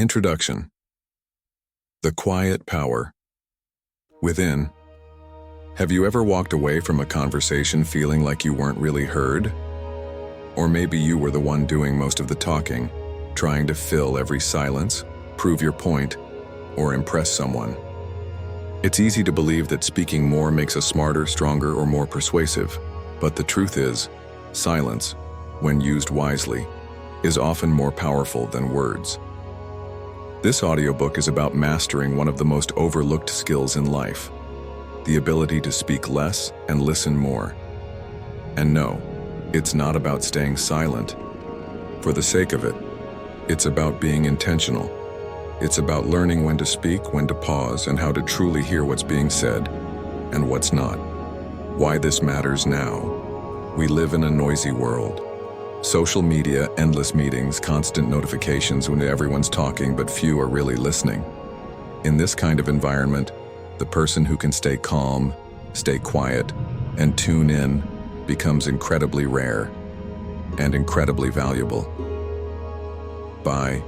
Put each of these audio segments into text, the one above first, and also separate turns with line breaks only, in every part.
Introduction. The quiet power. Within. Have you ever walked away from a conversation feeling like you weren't really heard? Or maybe you were the one doing most of the talking, trying to fill every silence, prove your point, or impress someone. It's easy to believe that speaking more makes us smarter, stronger, or more persuasive, but the truth is, silence, when used wisely, is often more powerful than words. This audiobook is about mastering one of the most overlooked skills in life, the ability to speak less and listen more. And no, it's not about staying silent for the sake of it. It's about being intentional. It's about learning when to speak, when to pause, and how to truly hear what's being said and what's not. Why this matters now. We live in a noisy world. Social media, endless meetings, constant notifications when everyone's talking but few are really listening. In this kind of environment, the person who can stay calm, stay quiet, and tune in becomes incredibly rare and incredibly valuable. By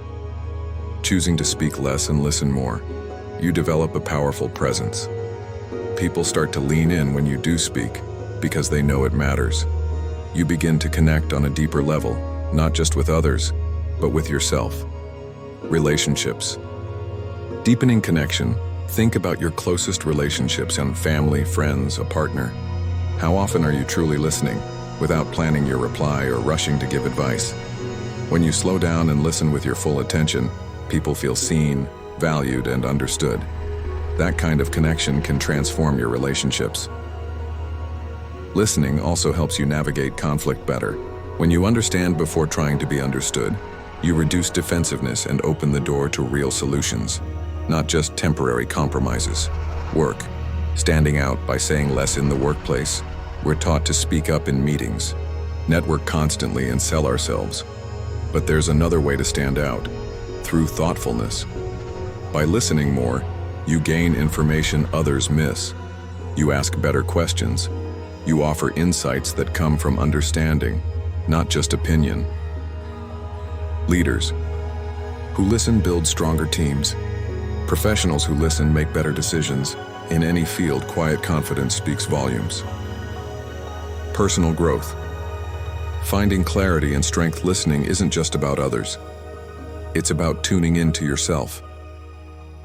choosing to speak less and listen more, you develop a powerful presence. People start to lean in when you do speak because they know it matters. You begin to connect on a deeper level, not just with others, but with yourself. Relationships. Deepening connection. Think about your closest relationships on family, friends, a partner. How often are you truly listening, without planning your reply or rushing to give advice? When you slow down and listen with your full attention, people feel seen, valued, and understood. That kind of connection can transform your relationships. Listening also helps you navigate conflict better. When you understand before trying to be understood, you reduce defensiveness and open the door to real solutions, not just temporary compromises. Work. Standing out by saying less in the workplace. We're taught to speak up in meetings, network constantly, and sell ourselves. But there's another way to stand out, through thoughtfulness. By listening more, you gain information others miss. You ask better questions. You offer insights that come from understanding, not just opinion. Leaders who listen build stronger teams. Professionals who listen make better decisions. In any field, quiet confidence speaks volumes. Personal growth. Finding clarity and strength listening isn't just about others. It's about tuning into yourself.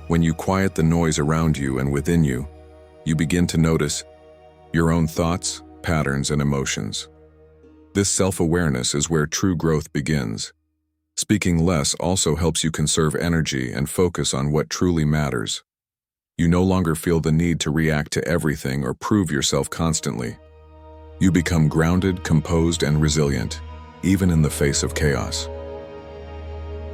When you quiet the noise around you and within you, you begin to notice your own thoughts, patterns, and emotions. This self-awareness is where true growth begins. Speaking less also helps you conserve energy and focus on what truly matters. You no longer feel the need to react to everything or prove yourself constantly. You become grounded, composed, and resilient, even in the face of chaos.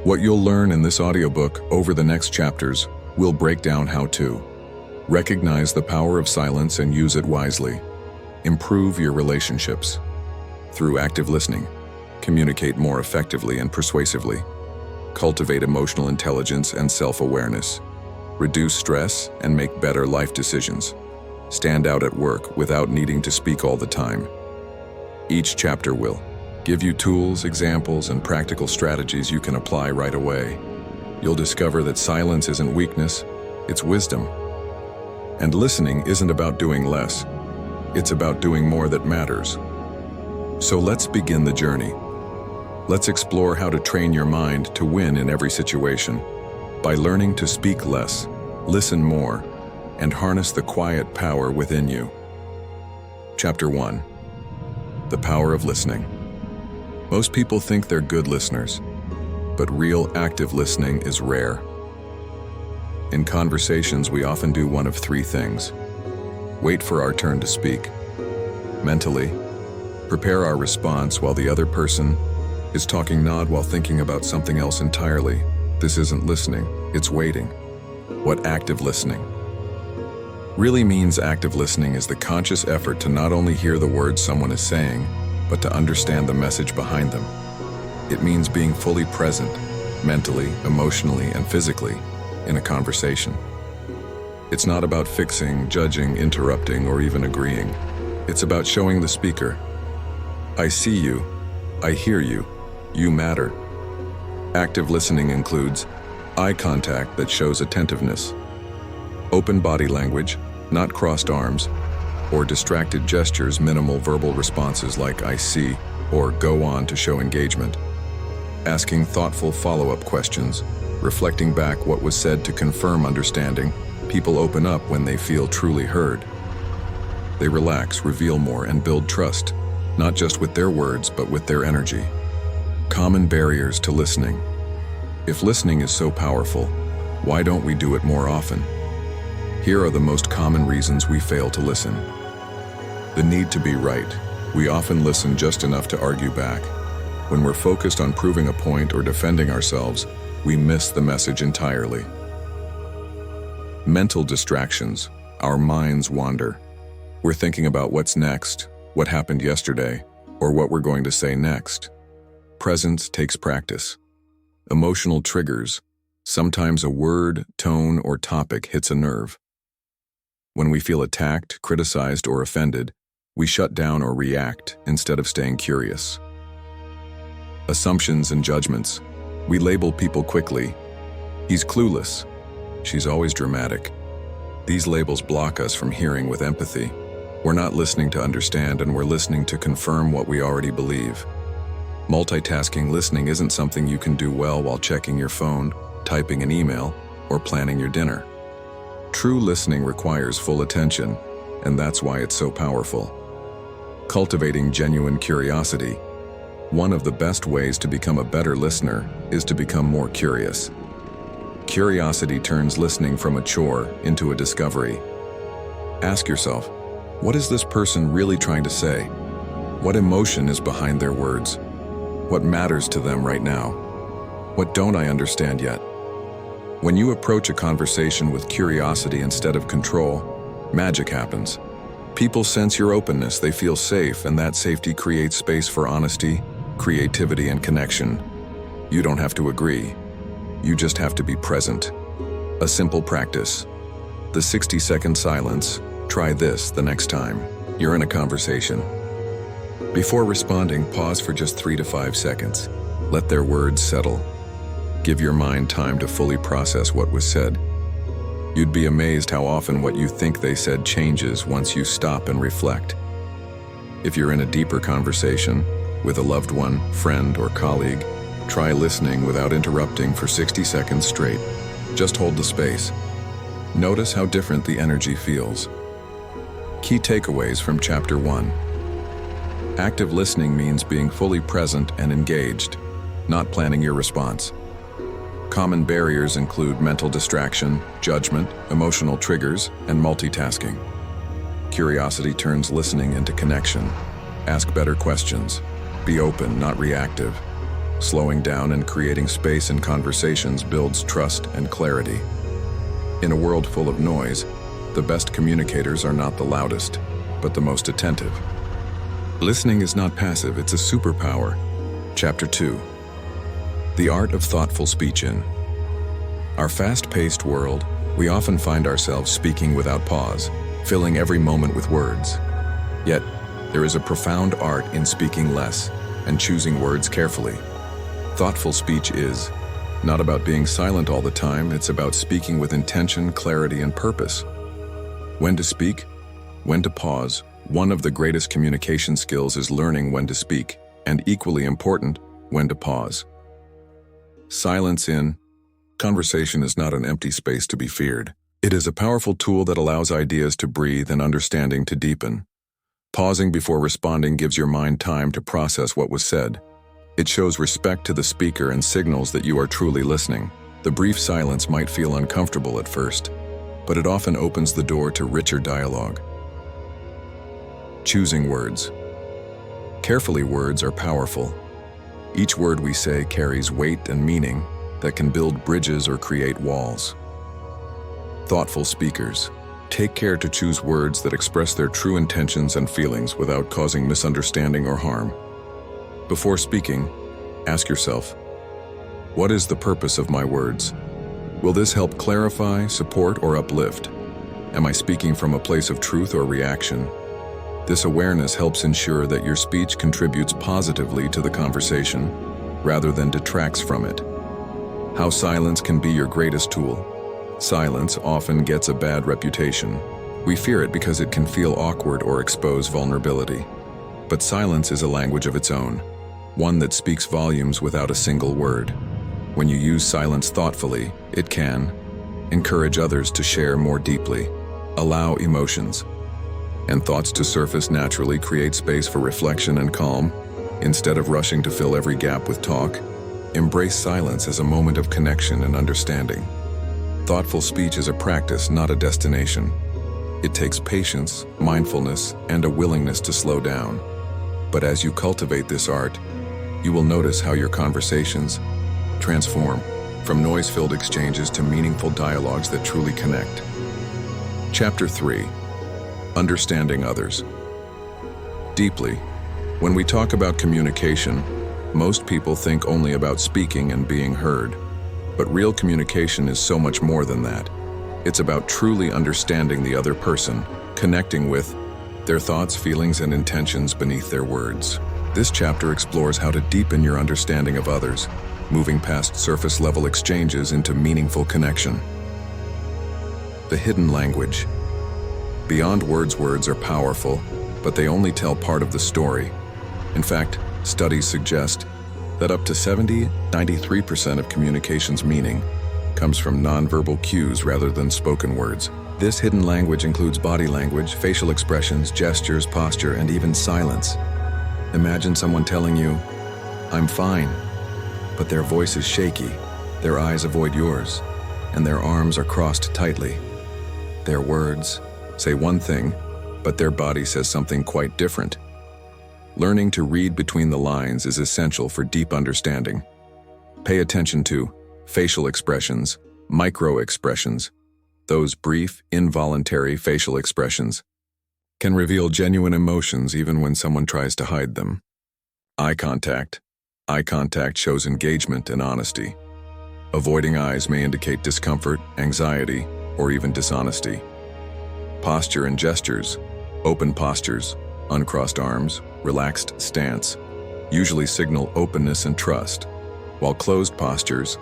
What you'll learn in this audiobook over the next chapters will break down how to recognize the power of silence and use it wisely. Improve your relationships. Through active listening, communicate more effectively and persuasively. Cultivate emotional intelligence and self-awareness. Reduce stress and make better life decisions. Stand out at work without needing to speak all the time. Each chapter will give you tools, examples, and practical strategies you can apply right away. You'll discover that silence isn't weakness, it's wisdom. And listening isn't about doing less. It's about doing more that matters. So let's begin the journey. Let's explore how to train your mind to win in every situation by learning to speak less, listen more, and harness the quiet power within you. Chapter 1. The power of listening. Most people think they're good listeners, but real active listening is rare. In conversations, we often do one of three things. Wait for our turn to speak. Mentally, prepare our response while the other person is talking, nod while thinking about something else entirely. This isn't listening, it's waiting. What active listening really means? Active listening is the conscious effort to not only hear the words someone is saying, but to understand the message behind them. It means being fully present, mentally, emotionally, and physically, in a conversation. It's not about fixing, judging, interrupting, or even agreeing. It's about showing the speaker, I see you, I hear you, you matter. Active listening includes eye contact that shows attentiveness, open body language, not crossed arms, or distracted gestures, minimal verbal responses like "I see" or "go on" to show engagement. Asking thoughtful follow-up questions, reflecting back what was said to confirm understanding. People open up when they feel truly heard. They relax, reveal more, and build trust, not just with their words, but with their energy. Common barriers to listening. If listening is so powerful, why don't we do it more often? Here are the most common reasons we fail to listen. The need to be right. We often listen just enough to argue back. When we're focused on proving a point or defending ourselves, we miss the message entirely. Mental distractions. Our minds wander. We're thinking about what's next, what happened yesterday, or what we're going to say next. Presence takes practice. Emotional triggers. Sometimes a word, tone, or topic hits a nerve. When we feel attacked, criticized, or offended, we shut down or react instead of staying curious. Assumptions and judgments. We label people quickly. He's clueless. She's always dramatic. These labels block us from hearing with empathy. We're not listening to understand, and we're listening to confirm what we already believe. Multitasking listening isn't something you can do well while checking your phone, typing an email, or planning your dinner. True listening requires full attention, and that's why it's so powerful. Cultivating genuine curiosity. One of the best ways to become a better listener is to become more curious. Curiosity turns listening from a chore into a discovery. Ask yourself, what is this person really trying to say? What emotion is behind their words? What matters to them right now? What don't I understand yet? When you approach a conversation with curiosity instead of control, magic happens. People sense your openness, they feel safe, and that safety creates space for honesty, creativity, and connection. You don't have to agree. You just have to be present. A simple practice. The 60-second silence. Try this the next time you're in a conversation. Before responding, pause for just 3 to 5 seconds. Let their words settle. Give your mind time to fully process what was said. You'd be amazed how often what you think they said changes once you stop and reflect. If you're in a deeper conversation with a loved one, friend, or colleague, try listening without interrupting for 60 seconds straight. Just hold the space. Notice how different the energy feels. Key takeaways from Chapter 1. Active listening means being fully present and engaged, not planning your response. Common barriers include mental distraction, judgment, emotional triggers, and multitasking. Curiosity turns listening into connection. Ask better questions. Be open, not reactive. Slowing down and creating space in conversations builds trust and clarity. In a world full of noise, the best communicators are not the loudest, but the most attentive. Listening is not passive, it's a superpower. Chapter 2. The art of thoughtful speech. In our fast-paced world, we often find ourselves speaking without pause, filling every moment with words. Yet, there is a profound art in speaking less and choosing words carefully. Thoughtful speech is not about being silent all the time, it's about speaking with intention, clarity, and purpose. When to speak, when to pause. One of the greatest communication skills is learning when to speak, and equally important, when to pause. Silence in conversation is not an empty space to be feared. It is a powerful tool that allows ideas to breathe and understanding to deepen. Pausing before responding gives your mind time to process what was said. It shows respect to the speaker and signals that you are truly listening. The brief silence might feel uncomfortable at first, but it often opens the door to richer dialogue. Choosing words. Carefully, words are powerful. Each word we say carries weight and meaning that can build bridges or create walls. Thoughtful speakers. Take care to choose words that express their true intentions and feelings without causing misunderstanding or harm. Before speaking, ask yourself, what is the purpose of my words? Will this help clarify, support, or uplift? Am I speaking from a place of truth or reaction? This awareness helps ensure that your speech contributes positively to the conversation rather than detracts from it. How silence can be your greatest tool. Silence often gets a bad reputation. We fear it because it can feel awkward or expose vulnerability. But silence is a language of its own, one that speaks volumes without a single word. When you use silence thoughtfully, it can encourage others to share more deeply, allow emotions and thoughts to surface naturally, create space for reflection and calm. Instead of rushing to fill every gap with talk, embrace silence as a moment of connection and understanding. Thoughtful speech is a practice, not a destination. It takes patience, mindfulness, and a willingness to slow down. But as you cultivate this art, you will notice how your conversations transform from noise-filled exchanges to meaningful dialogues that truly connect. Chapter 3. Understanding others. Deeply, when we talk about communication, most people think only about speaking and being heard. But real communication is so much more than that. It's about truly understanding the other person, connecting with their thoughts, feelings, and intentions beneath their words. This chapter explores how to deepen your understanding of others, moving past surface-level exchanges into meaningful connection. The hidden language. Beyond words are powerful, but they only tell part of the story. In fact, studies suggest that up to 93% of communication's meaning comes from nonverbal cues rather than spoken words. This hidden language includes body language, facial expressions, gestures, posture, and even silence. Imagine someone telling you, "I'm fine," but their voice is shaky, their eyes avoid yours, and their arms are crossed tightly. Their words say one thing, but their body says something quite different. Learning to read between the lines is essential for deep understanding. Pay attention to facial expressions, micro-expressions. Those brief, involuntary facial expressions can reveal genuine emotions even when someone tries to hide them. Eye contact. Eye contact shows engagement and honesty. Avoiding eyes may indicate discomfort, anxiety, or even dishonesty. Posture and gestures. Open postures, uncrossed arms, relaxed stance, usually signal openness and trust, while closed postures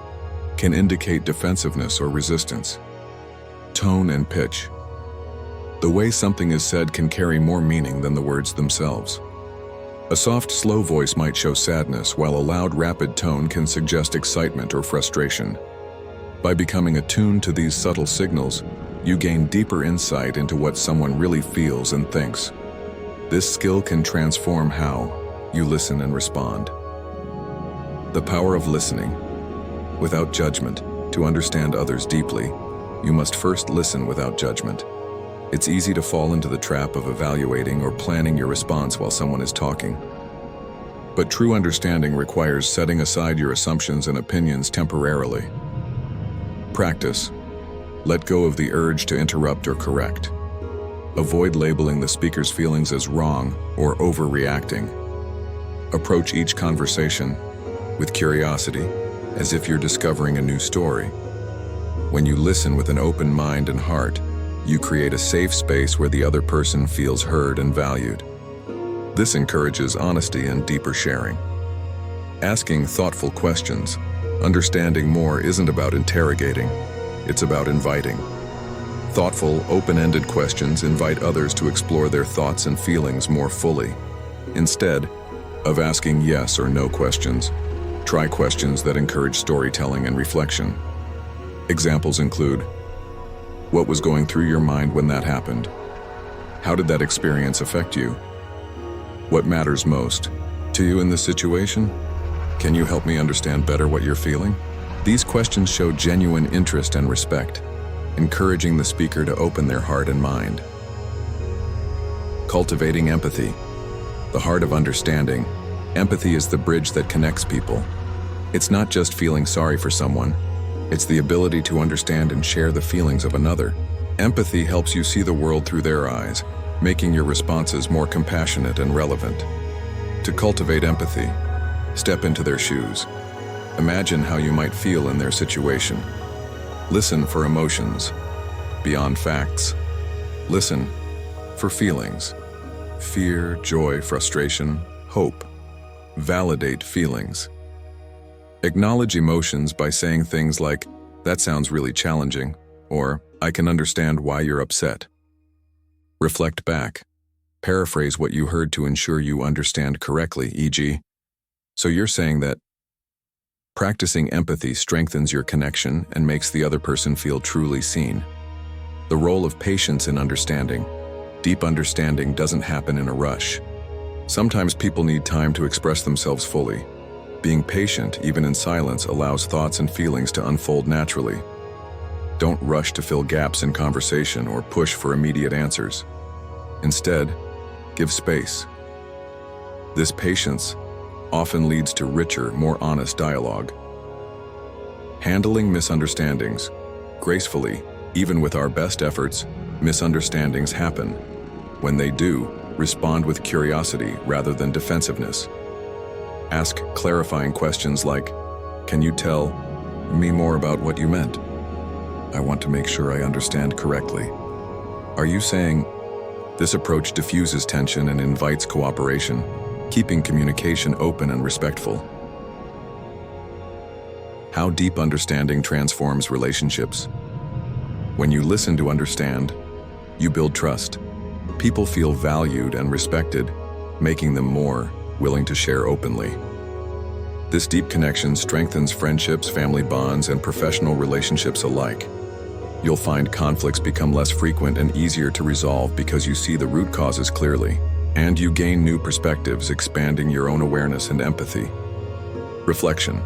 can indicate defensiveness or resistance. Tone and pitch. The way something is said can carry more meaning than the words themselves. A soft, slow voice might show sadness, while a loud, rapid tone can suggest excitement or frustration. By becoming attuned to these subtle signals, you gain deeper insight into what someone really feels and thinks. This skill can transform how you listen and respond. The power of listening. Without judgment, to understand others deeply, you must first listen without judgment. It's easy to fall into the trap of evaluating or planning your response while someone is talking. But true understanding requires setting aside your assumptions and opinions temporarily. Practice. Let go of the urge to interrupt or correct. Avoid labeling the speaker's feelings as wrong or overreacting. Approach each conversation with curiosity, as if you're discovering a new story. When you listen with an open mind and heart, you create a safe space where the other person feels heard and valued. This encourages honesty and deeper sharing. Asking thoughtful questions. Understanding more isn't about interrogating. It's about inviting. Thoughtful, open-ended questions invite others to explore their thoughts and feelings more fully. Instead of asking yes or no questions, try questions that encourage storytelling and reflection. Examples include, what was going through your mind when that happened? How did that experience affect you? What matters most to you in this situation? Can you help me understand better what you're feeling? These questions show genuine interest and respect, encouraging the speaker to open their heart and mind. Cultivating empathy. The heart of understanding. Empathy is the bridge that connects people. It's not just feeling sorry for someone, it's the ability to understand and share the feelings of another. Empathy helps you see the world through their eyes, making your responses more compassionate and relevant. To cultivate empathy, step into their shoes. Imagine how you might feel in their situation. Listen for emotions beyond facts. Listen for feelings. Fear, joy, frustration, hope. Validate feelings. Acknowledge emotions by saying things like, "That sounds really challenging," or "I can understand why you're upset." Reflect back. Paraphrase what you heard to ensure you understand correctly, e.g., "So you're saying that..." Practicing empathy strengthens your connection and makes the other person feel truly seen. The role of patience in understanding. Deep understanding doesn't happen in a rush. Sometimes people need time to express themselves fully. Being patient, even in silence, allows thoughts and feelings to unfold naturally. Don't rush to fill gaps in conversation or push for immediate answers. Instead, give space. This patience often leads to richer, more honest dialogue. Handling misunderstandings. Gracefully, even with our best efforts, misunderstandings happen. When they do, respond with curiosity rather than defensiveness. Ask clarifying questions like, "Can you tell me more about what you meant? I want to make sure I understand correctly. Are you saying..." This approach diffuses tension and invites cooperation, keeping communication open and respectful. How deep understanding transforms relationships. When you listen to understand, you build trust. People feel valued and respected, making them more willing to share openly. This deep connection strengthens friendships, family bonds, and professional relationships alike. You'll find conflicts become less frequent and easier to resolve because you see the root causes clearly, and you gain new perspectives, expanding your own awareness and empathy. Reflection.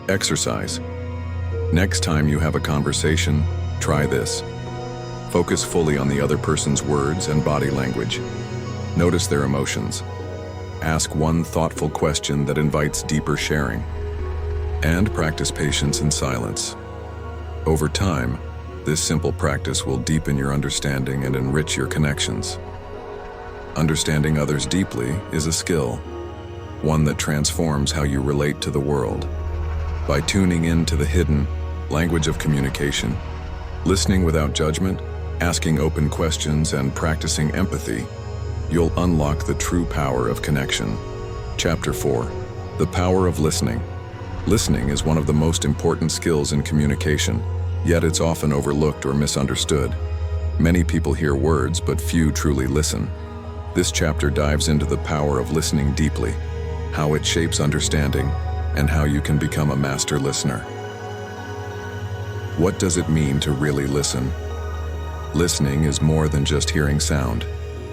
Exercise. Next time you have a conversation, try this. Focus fully on the other person's words and body language. Notice their emotions. Ask one thoughtful question that invites deeper sharing. And practice patience in silence. Over time, this simple practice will deepen your understanding and enrich your connections. Understanding others deeply is a skill, one that transforms how you relate to the world. By tuning in to the hidden language of communication, listening without judgment, asking open questions, and practicing empathy, you'll unlock the true power of connection. Chapter 4. The Power of Listening. Listening is one of the most important skills in communication, yet it's often overlooked or misunderstood. Many people hear words, but few truly listen. This chapter dives into the power of listening deeply, how it shapes understanding, and how you can become a master listener. What does it mean to really listen? Listening is more than just hearing sound.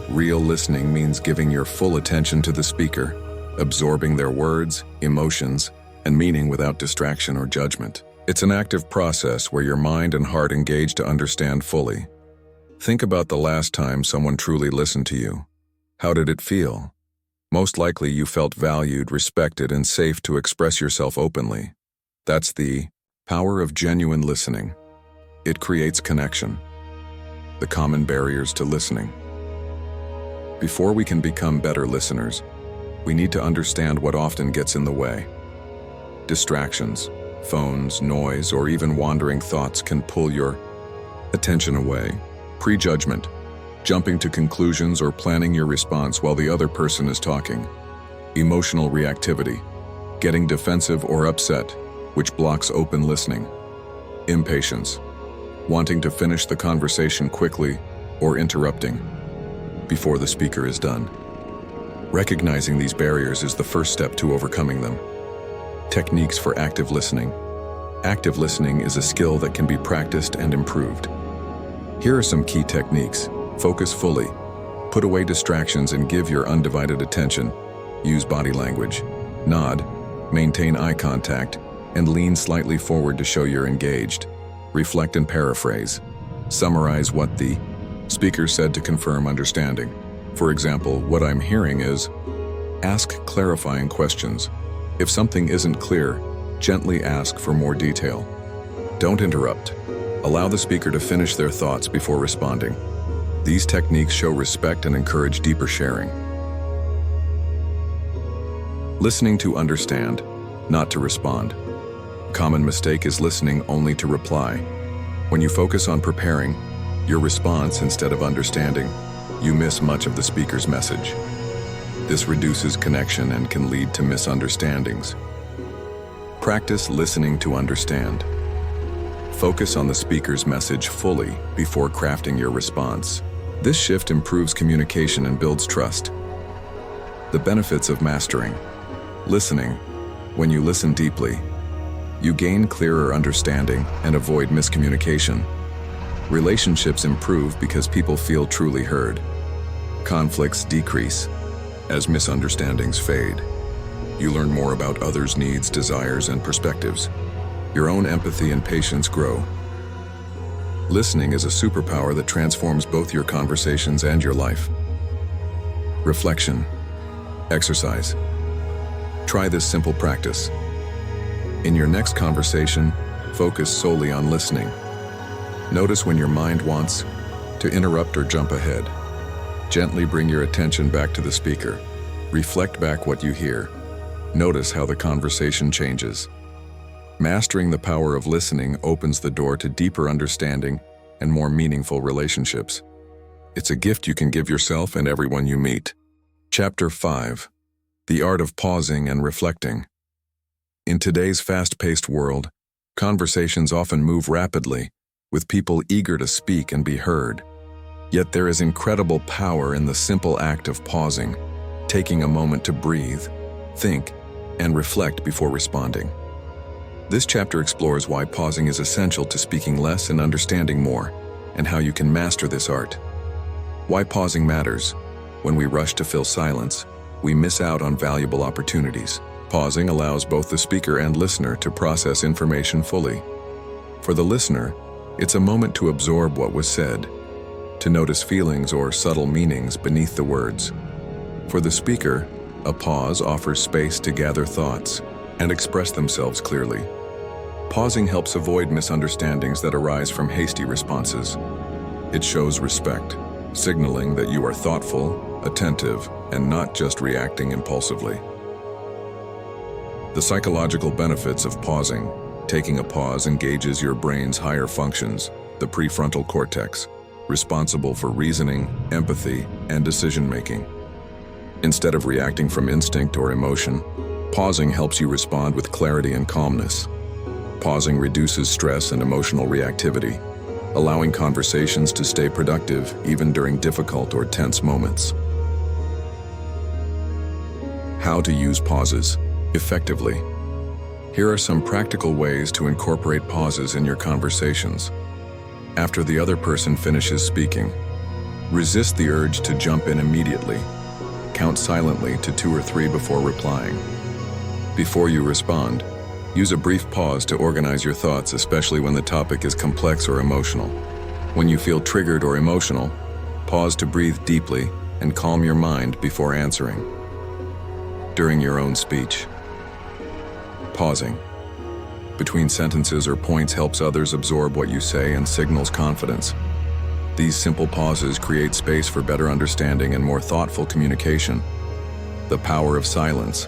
Real listening means giving your full attention to the speaker, absorbing their words, emotions, and meaning without distraction or judgment. It's an active process where your mind and heart engage to understand fully. Think about the last time someone truly listened to you. How did it feel? Most likely you felt valued, respected, and safe to express yourself openly. That's the power of genuine listening. It creates connection. The common barriers to listening. Before we can become better listeners, we need to understand what often gets in the way. Distractions, phones, noise, or even wandering thoughts can pull your attention away. Prejudgment, jumping to conclusions or planning your response while the other person is talking. Emotional reactivity, getting defensive or upset, which blocks open listening. Impatience, wanting to finish the conversation quickly or interrupting before the speaker is done. Recognizing these barriers is the first step to overcoming them. Techniques for active listening. Active listening is a skill that can be practiced and improved. Here are some key techniques. Focus fully. Put away distractions and give your undivided attention. Use body language. Nod, maintain eye contact, and lean slightly forward to show you're engaged. Reflect and paraphrase. Summarize what the speaker said to confirm understanding. For example, what I'm hearing is, ask clarifying questions. If something isn't clear, gently ask for more detail. Don't interrupt. Allow the speaker to finish their thoughts before responding. These techniques show respect and encourage deeper sharing. Listening to understand, not to respond. A common mistake is listening only to reply. When you focus on preparing your response instead of understanding, you miss much of the speaker's message. This reduces connection and can lead to misunderstandings. Practice listening to understand. Focus on the speaker's message fully before crafting your response. This shift improves communication and builds trust. The benefits of mastering. Listening. When you listen deeply, you gain clearer understanding and avoid miscommunication. Relationships improve because people feel truly heard. Conflicts decrease as misunderstandings fade. You learn more about others' needs, desires, and perspectives. Your own empathy and patience grow. Listening is a superpower that transforms both your conversations and your life. Reflection. Exercise. Try this simple practice. In your next conversation, focus solely on listening. Notice when your mind wants to interrupt or jump ahead. Gently bring your attention back to the speaker. Reflect back what you hear. Notice how the conversation changes. Mastering the power of listening opens the door to deeper understanding and more meaningful relationships. It's a gift you can give yourself and everyone you meet. Chapter 5. The Art of Pausing and Reflecting. In today's fast-paced world, conversations often move rapidly, with people eager to speak and be heard. Yet there is incredible power in the simple act of pausing, taking a moment to breathe, think, and reflect before responding. This chapter explores why pausing is essential to speaking less and understanding more, and how you can master this art. Why pausing matters. When we rush to fill silence, we miss out on valuable opportunities. Pausing allows both the speaker and listener to process information fully. For the listener, it's a moment to absorb what was said, to notice feelings or subtle meanings beneath the words. For the speaker, a pause offers space to gather thoughts and express themselves clearly. Pausing helps avoid misunderstandings that arise from hasty responses. It shows respect, signaling that you are thoughtful, attentive, and not just reacting impulsively. The psychological benefits of pausing. Taking a pause engages your brain's higher functions, the prefrontal cortex, responsible for reasoning, empathy, and decision-making. Instead of reacting from instinct or emotion, pausing helps you respond with clarity and calmness. Pausing reduces stress and emotional reactivity, allowing conversations to stay productive even during difficult or tense moments. How to use pauses effectively. Here are some practical ways to incorporate pauses in your conversations. After the other person finishes speaking, resist the urge to jump in immediately. Count silently to 2 or 3 before replying. Before you respond, use a brief pause to organize your thoughts, especially when the topic is complex or emotional. When you feel triggered or emotional, pause to breathe deeply and calm your mind before answering. During your own speech. Pausing between sentences or points helps others absorb what you say and signals confidence. These simple pauses create space for better understanding and more thoughtful communication. The power of silence.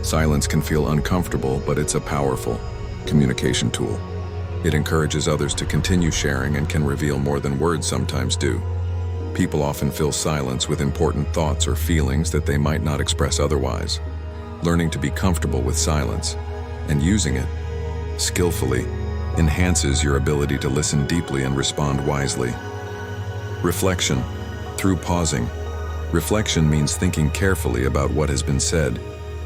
Silence can feel uncomfortable, but it's a powerful communication tool. It encourages others to continue sharing and can reveal more than words sometimes do. People often fill silence with important thoughts or feelings that they might not express otherwise. Learning to be comfortable with silence and using it skillfully enhances your ability to listen deeply and respond wisely. Reflection. Through pausing, reflection means thinking carefully about what has been said,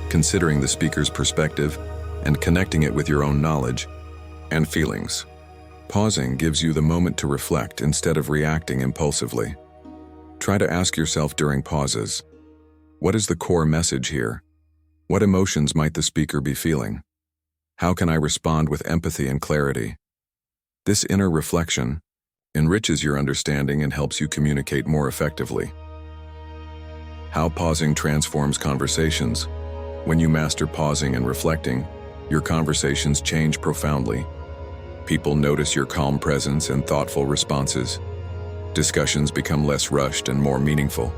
considering the speaker's perspective, and connecting it with your own knowledge and feelings. Pausing gives you the moment to reflect instead of reacting impulsively. Try to ask yourself during pauses, what is the core message here? What emotions might the speaker be feeling? How can I respond with empathy and clarity? This inner reflection enriches your understanding and helps you communicate more effectively. How pausing transforms conversations. When you master pausing and reflecting, your conversations change profoundly. People notice your calm presence and thoughtful responses. Discussions become less rushed and more meaningful.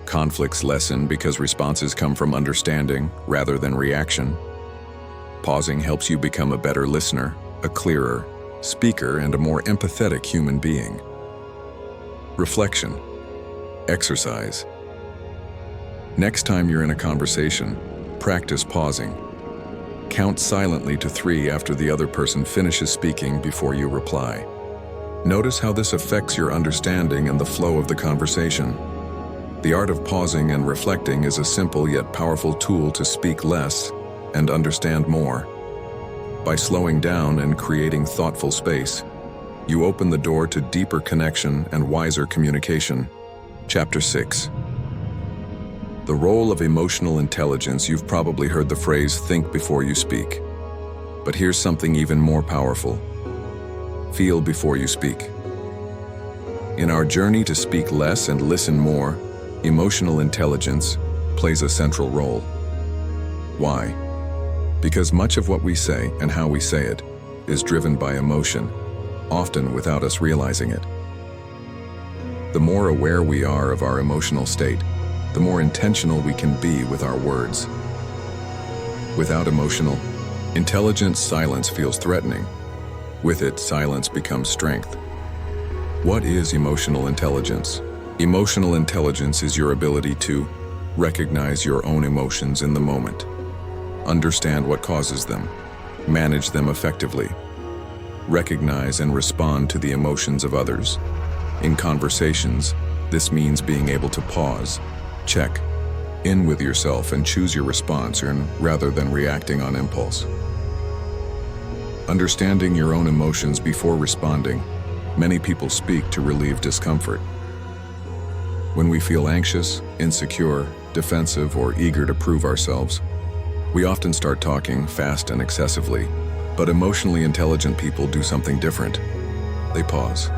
Conflicts lessen because responses come from understanding rather than reaction. Pausing helps you become a better listener, a clearer speaker, and a more empathetic human being. Reflection. Exercise. Next time you're in a conversation, practice pausing. Count silently to 3 after the other person finishes speaking before you reply. Notice how this affects your understanding and the flow of the conversation. The art of pausing and reflecting is a simple yet powerful tool to speak less and understand more. By slowing down and creating thoughtful space, you open the door to deeper connection and wiser communication. Chapter 6. The role of emotional intelligence. You've probably heard the phrase, think before you speak. But here's something even more powerful. Feel before you speak. In our journey to speak less and listen more, emotional intelligence plays a central role. Why? Because much of what we say and how we say it is driven by emotion, often without us realizing it. The more aware we are of our emotional state, the more intentional we can be with our words. Without emotional intelligence, silence feels threatening. With it, silence becomes strength. What is emotional intelligence? Emotional intelligence is your ability to recognize your own emotions in the moment, understand what causes them, manage them effectively, recognize and respond to the emotions of others. In conversations, this means being able to pause, check in with yourself and choose your response rather than reacting on impulse. Understanding your own emotions before responding. Many people speak to relieve discomfort. When we feel anxious, insecure, defensive, or eager to prove ourselves, we often start talking fast and excessively. But emotionally intelligent people do something different. They pause.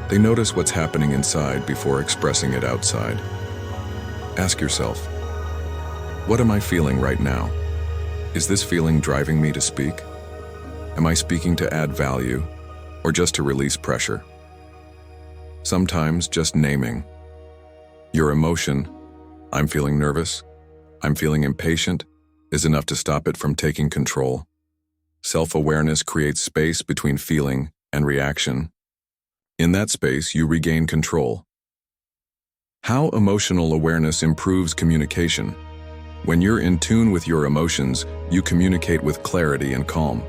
They notice what's happening inside before expressing it outside. Ask yourself, what am I feeling right now? Is this feeling driving me to speak? Am I speaking to add value or just to release pressure? Sometimes just naming your emotion, I'm feeling nervous, I'm feeling impatient, is enough to stop it from taking control. Self-awareness creates space between feeling and reaction. In that space, you regain control. How emotional awareness improves communication. When you're in tune with your emotions, you communicate with clarity and calm.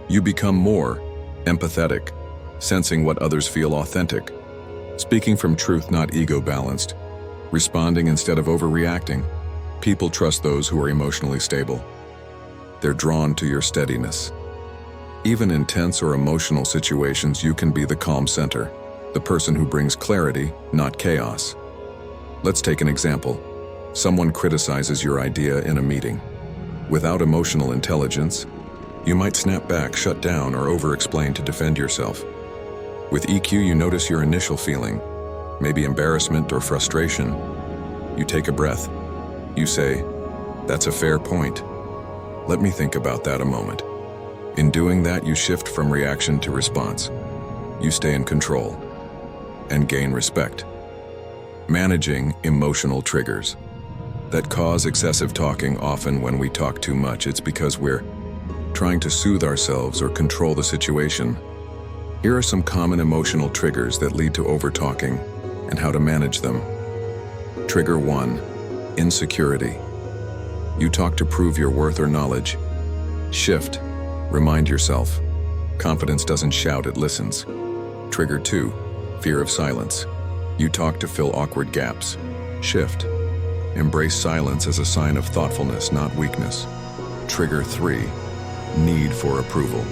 You become more empathetic, sensing what others feel, authentic, speaking from truth, not ego-balanced, responding instead of overreacting. People trust those who are emotionally stable. They're drawn to your steadiness. Even in tense or emotional situations, you can be the calm center, the person who brings clarity, not chaos. Let's take an example. Someone criticizes your idea in a meeting. Without emotional intelligence, you might snap back, shut down, or over-explain to defend yourself. With EQ, you notice your initial feeling, maybe embarrassment or frustration. You take a breath. You say, "That's a fair point. Let me think about that a moment." In doing that, you shift from reaction to response. You stay in control and gain respect. Managing emotional triggers that cause excessive talking. Often when we talk too much, it's because we're trying to soothe ourselves or control the situation. Here are some common emotional triggers that lead to over-talking and how to manage them. Trigger 1, insecurity. You talk to prove your worth or knowledge. Shift. Remind yourself, confidence doesn't shout, it listens. Trigger 2, fear of silence. You talk to fill awkward gaps. Shift. Embrace silence as a sign of thoughtfulness, not weakness. Trigger 3, need for approval.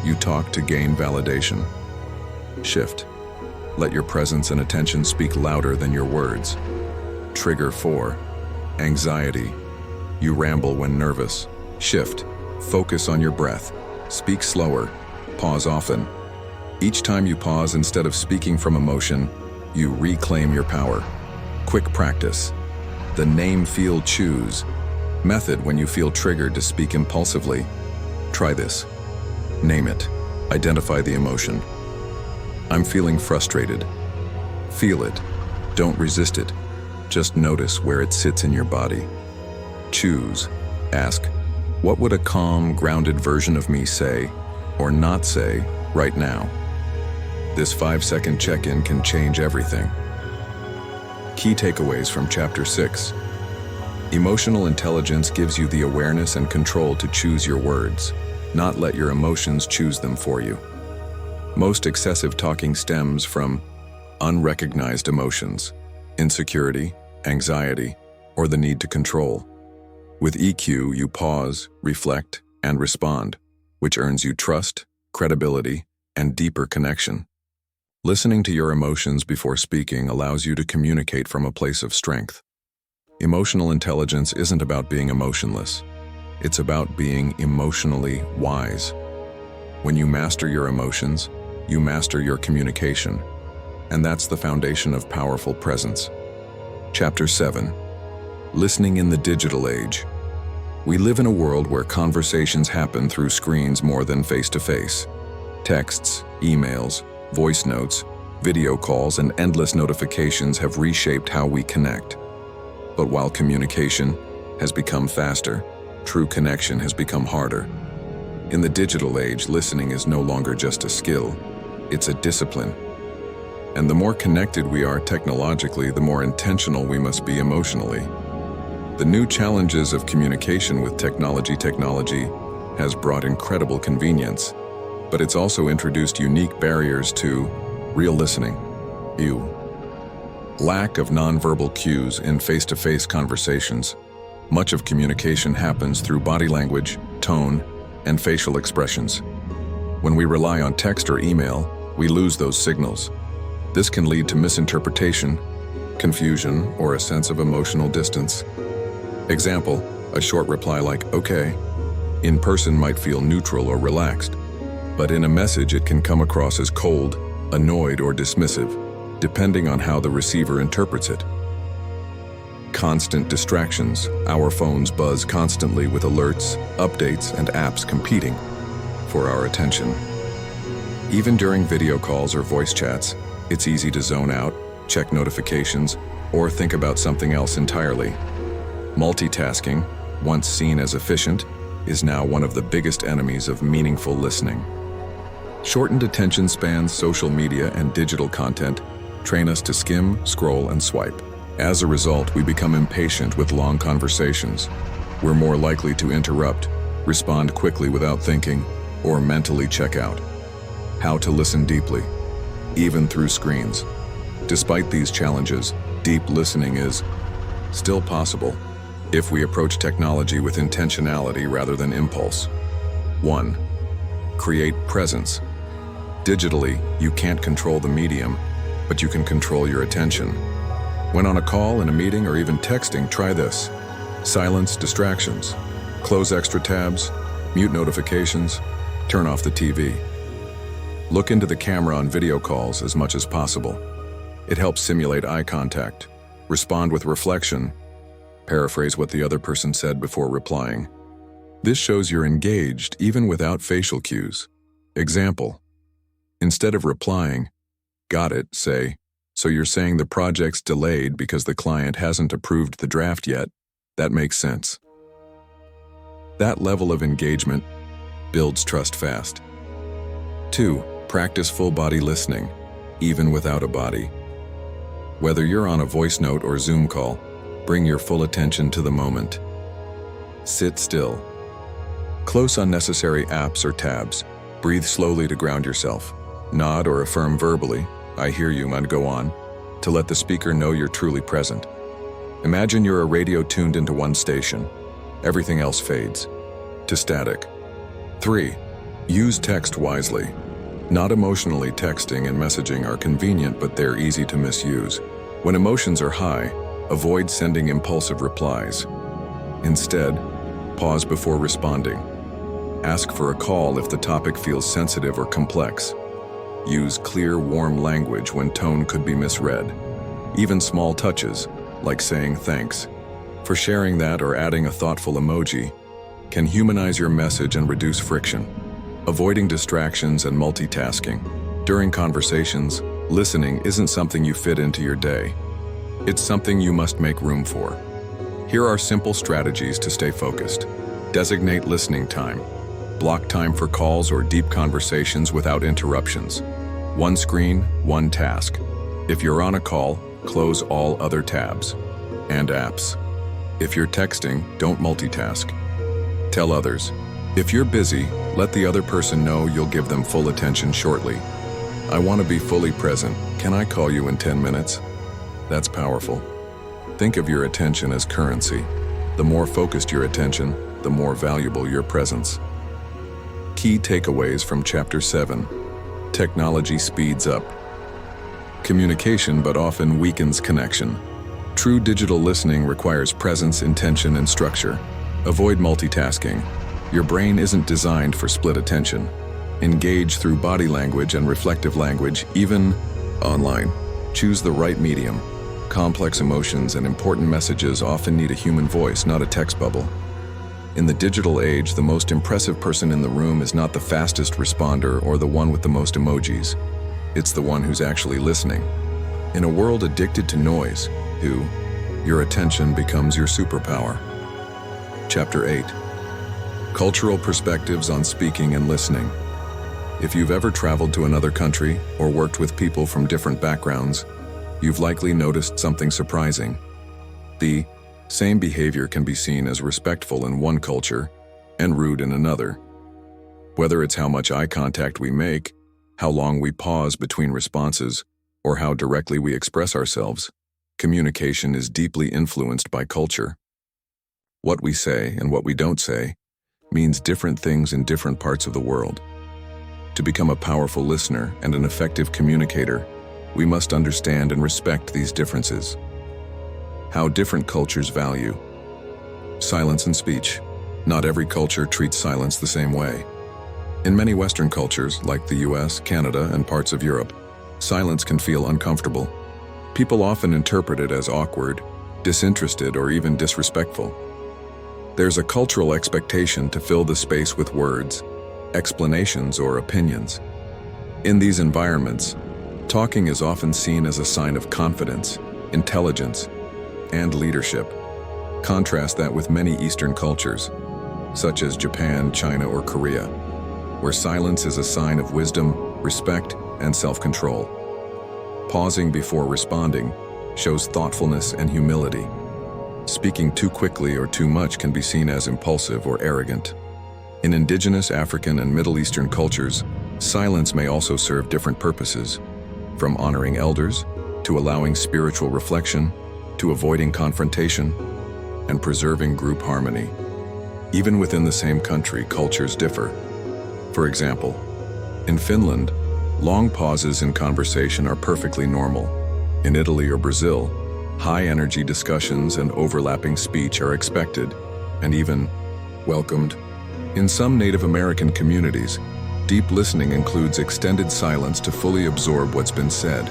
You talk to gain validation. Shift. Let your presence and attention speak louder than your words. Trigger 4, anxiety. You ramble when nervous. Shift. Focus on your breath. Speak slower. Pause often. Each time you pause, instead of speaking from emotion, you reclaim your power. Quick practice. The name, feel, choose method. When you feel triggered to speak impulsively, try this. Name it. Identify the emotion. I'm feeling frustrated. Feel it. Don't resist it. Just notice where it sits in your body. Choose. Ask, what would a calm, grounded version of me say or not say right now? This 5-second check-in can change everything. Key takeaways from Chapter 6. Emotional intelligence gives you the awareness and control to choose your words, not let your emotions choose them for you. Most excessive talking stems from unrecognized emotions, insecurity, anxiety, or the need to control. With EQ, you pause, reflect, and respond, which earns you trust, credibility, and deeper connection. Listening to your emotions before speaking allows you to communicate from a place of strength. Emotional intelligence isn't about being emotionless. It's about being emotionally wise. When you master your emotions, you master your communication, and that's the foundation of powerful presence. Chapter 7. Listening in the digital age. We live in a world where conversations happen through screens more than face-to-face. Texts, emails, voice notes, video calls, and endless notifications have reshaped how we connect. But while communication has become faster, true connection has become harder. In the digital age, listening is no longer just a skill, it's a discipline. And the more connected we are technologically, the more intentional we must be emotionally. The new challenges of communication with technology has brought incredible convenience, but it's also introduced unique barriers to real listening. Lack of nonverbal cues in face-to-face conversations. Much of communication happens through body language, tone, and facial expressions. When we rely on text or email, we lose those signals. This can lead to misinterpretation, confusion, or a sense of emotional distance. Example, a short reply like, "Okay," in person might feel neutral or relaxed, but in a message it can come across as cold, annoyed, or dismissive, depending on how the receiver interprets it. Constant distractions. Our phones buzz constantly with alerts, updates, and apps competing for our attention. Even during video calls or voice chats, it's easy to zone out, check notifications, or think about something else entirely. Multitasking, once seen as efficient, is now one of the biggest enemies of meaningful listening. Shortened attention spans, social media, and digital content train us to skim, scroll, and swipe. As a result, we become impatient with long conversations. We're more likely to interrupt, respond quickly without thinking, or mentally check out. How to listen deeply, even through screens. Despite these challenges, deep listening is still possible if we approach technology with intentionality rather than impulse. 1. Create presence. Digitally, you can't control the medium, but you can control your attention. When on a call, in a meeting, or even texting, try this. Silence distractions. Close extra tabs, mute notifications, turn off the TV. Look into the camera on video calls as much as possible. It helps simulate eye contact. Respond with reflection. Paraphrase what the other person said before replying. This shows you're engaged even without facial cues. Example. Instead of replying, "Got it," say, "So you're saying the project's delayed because the client hasn't approved the draft yet? That makes sense." That level of engagement builds trust fast. 2. Practice full body listening, even without a body. Whether you're on a voice note or Zoom call, bring your full attention to the moment. Sit still. Close unnecessary apps or tabs. Breathe slowly to ground yourself. Nod or affirm verbally, "I hear you," and go on, to let the speaker know you're truly present. Imagine you're a radio tuned into one station. Everything else fades to static. 3. Use text wisely. Not emotionally texting and messaging are convenient, but they're easy to misuse. When emotions are high, avoid sending impulsive replies. Instead, pause before responding. Ask for a call if the topic feels sensitive or complex. Use clear, warm language when tone could be misread. Even small touches, like saying thanks for sharing that or adding a thoughtful emoji, can humanize your message and reduce friction. Avoiding distractions and multitasking. During conversations, listening isn't something you fit into your day. It's something you must make room for. Here are simple strategies to stay focused. Designate listening time. Block time for calls or deep conversations without interruptions. One screen, one task. If you're on a call, close all other tabs and apps. If you're texting, don't multitask. Tell others. If you're busy, let the other person know you'll give them full attention shortly. I want to be fully present. Can I call you in 10 minutes? That's powerful. Think of your attention as currency. The more focused your attention, the more valuable your presence. Key takeaways from Chapter 7. Technology speeds up communication but often weakens connection. True digital listening requires presence, intention, and structure. Avoid multitasking. Your brain isn't designed for split attention. Engage through body language and reflective language, even online. Choose the right medium. Complex emotions and important messages often need a human voice, not a text bubble. In the digital age, the most impressive person in the room is not the fastest responder or the one with the most emojis. It's the one who's actually listening. In a world addicted to noise, your attention becomes your superpower. Chapter 8. Cultural perspectives on speaking and listening. If you've ever traveled to another country or worked with people from different backgrounds, you've likely noticed something surprising. The same behavior can be seen as respectful in one culture and rude in another. Whether it's how much eye contact we make, how long we pause between responses, or how directly we express ourselves, communication is deeply influenced by culture. What we say and what we don't say means different things in different parts of the world. To become a powerful listener and an effective communicator, we must understand and respect these differences. How different cultures value silence and speech. Not every culture treats silence the same way. In many Western cultures, like the US, Canada, and parts of Europe, silence can feel uncomfortable. People often interpret it as awkward, disinterested, or even disrespectful. There's a cultural expectation to fill the space with words, explanations, or opinions. In these environments, talking is often seen as a sign of confidence, intelligence, and leadership. Contrast that with many Eastern cultures, such as Japan, China, or Korea, where silence is a sign of wisdom, respect, and self-control. Pausing before responding shows thoughtfulness and humility. Speaking too quickly or too much can be seen as impulsive or arrogant. In indigenous African and Middle Eastern cultures, silence may also serve different purposes, from honoring elders, to allowing spiritual reflection, to avoiding confrontation, and preserving group harmony. Even within the same country, cultures differ. For example, in Finland, long pauses in conversation are perfectly normal. In Italy or Brazil, high-energy discussions and overlapping speech are expected, and even welcomed. In some Native American communities, deep listening includes extended silence to fully absorb what's been said.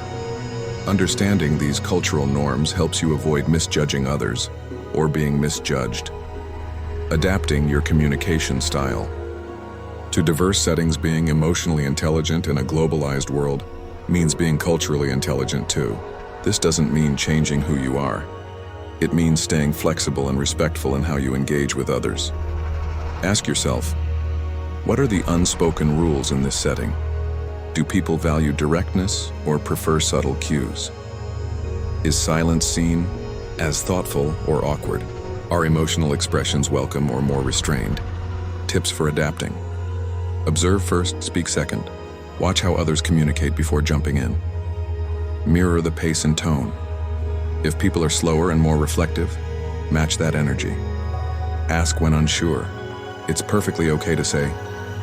Understanding these cultural norms helps you avoid misjudging others or being misjudged. Adapting your communication style. To diverse settings, being emotionally intelligent in a globalized world means being culturally intelligent too. This doesn't mean changing who you are. It means staying flexible and respectful in how you engage with others. Ask yourself, what are the unspoken rules in this setting? Do people value directness or prefer subtle cues? Is silence seen as thoughtful or awkward? Are emotional expressions welcome or more restrained? Tips for adapting. Observe first, speak second. Watch how others communicate before jumping in. Mirror the pace and tone. If people are slower and more reflective, match that energy. Ask when unsure. It's perfectly okay to say,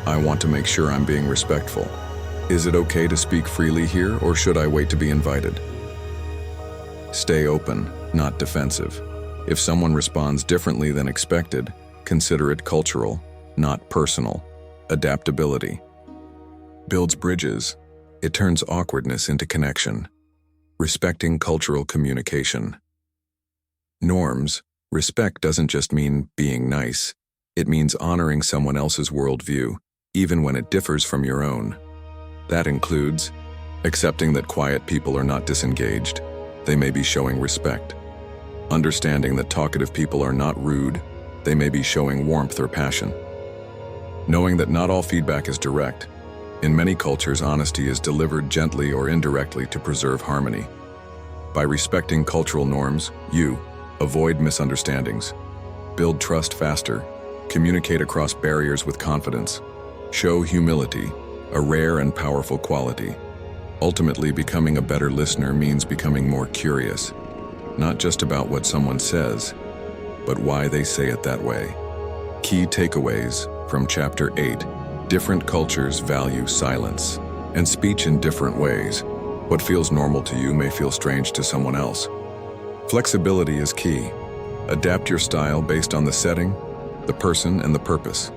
I want to make sure I'm being respectful. Is it okay to speak freely here, or should I wait to be invited? Stay open, not defensive. If someone responds differently than expected, consider it cultural, not personal. Adaptability builds bridges. It turns awkwardness into connection. Respecting cultural communication. Norms. Respect doesn't just mean being nice. It means honoring someone else's worldview, even when it differs from your own. That includes accepting that quiet people are not disengaged. They may be showing respect. Understanding that talkative people are not rude. They may be showing warmth or passion. Knowing that not all feedback is direct. In many cultures, honesty is delivered gently or indirectly to preserve harmony. By respecting cultural norms, you, Avoid misunderstandings. Build trust faster. Communicate across barriers with confidence. Show humility, a rare and powerful quality. Ultimately, becoming a better listener means becoming more curious, not just about what someone says, but why they say it that way. Key takeaways from Chapter 8. Different cultures value silence and speech in different ways. What feels normal to you may feel strange to someone else. Flexibility is key. Adapt your style based on the setting, the person, and the purpose.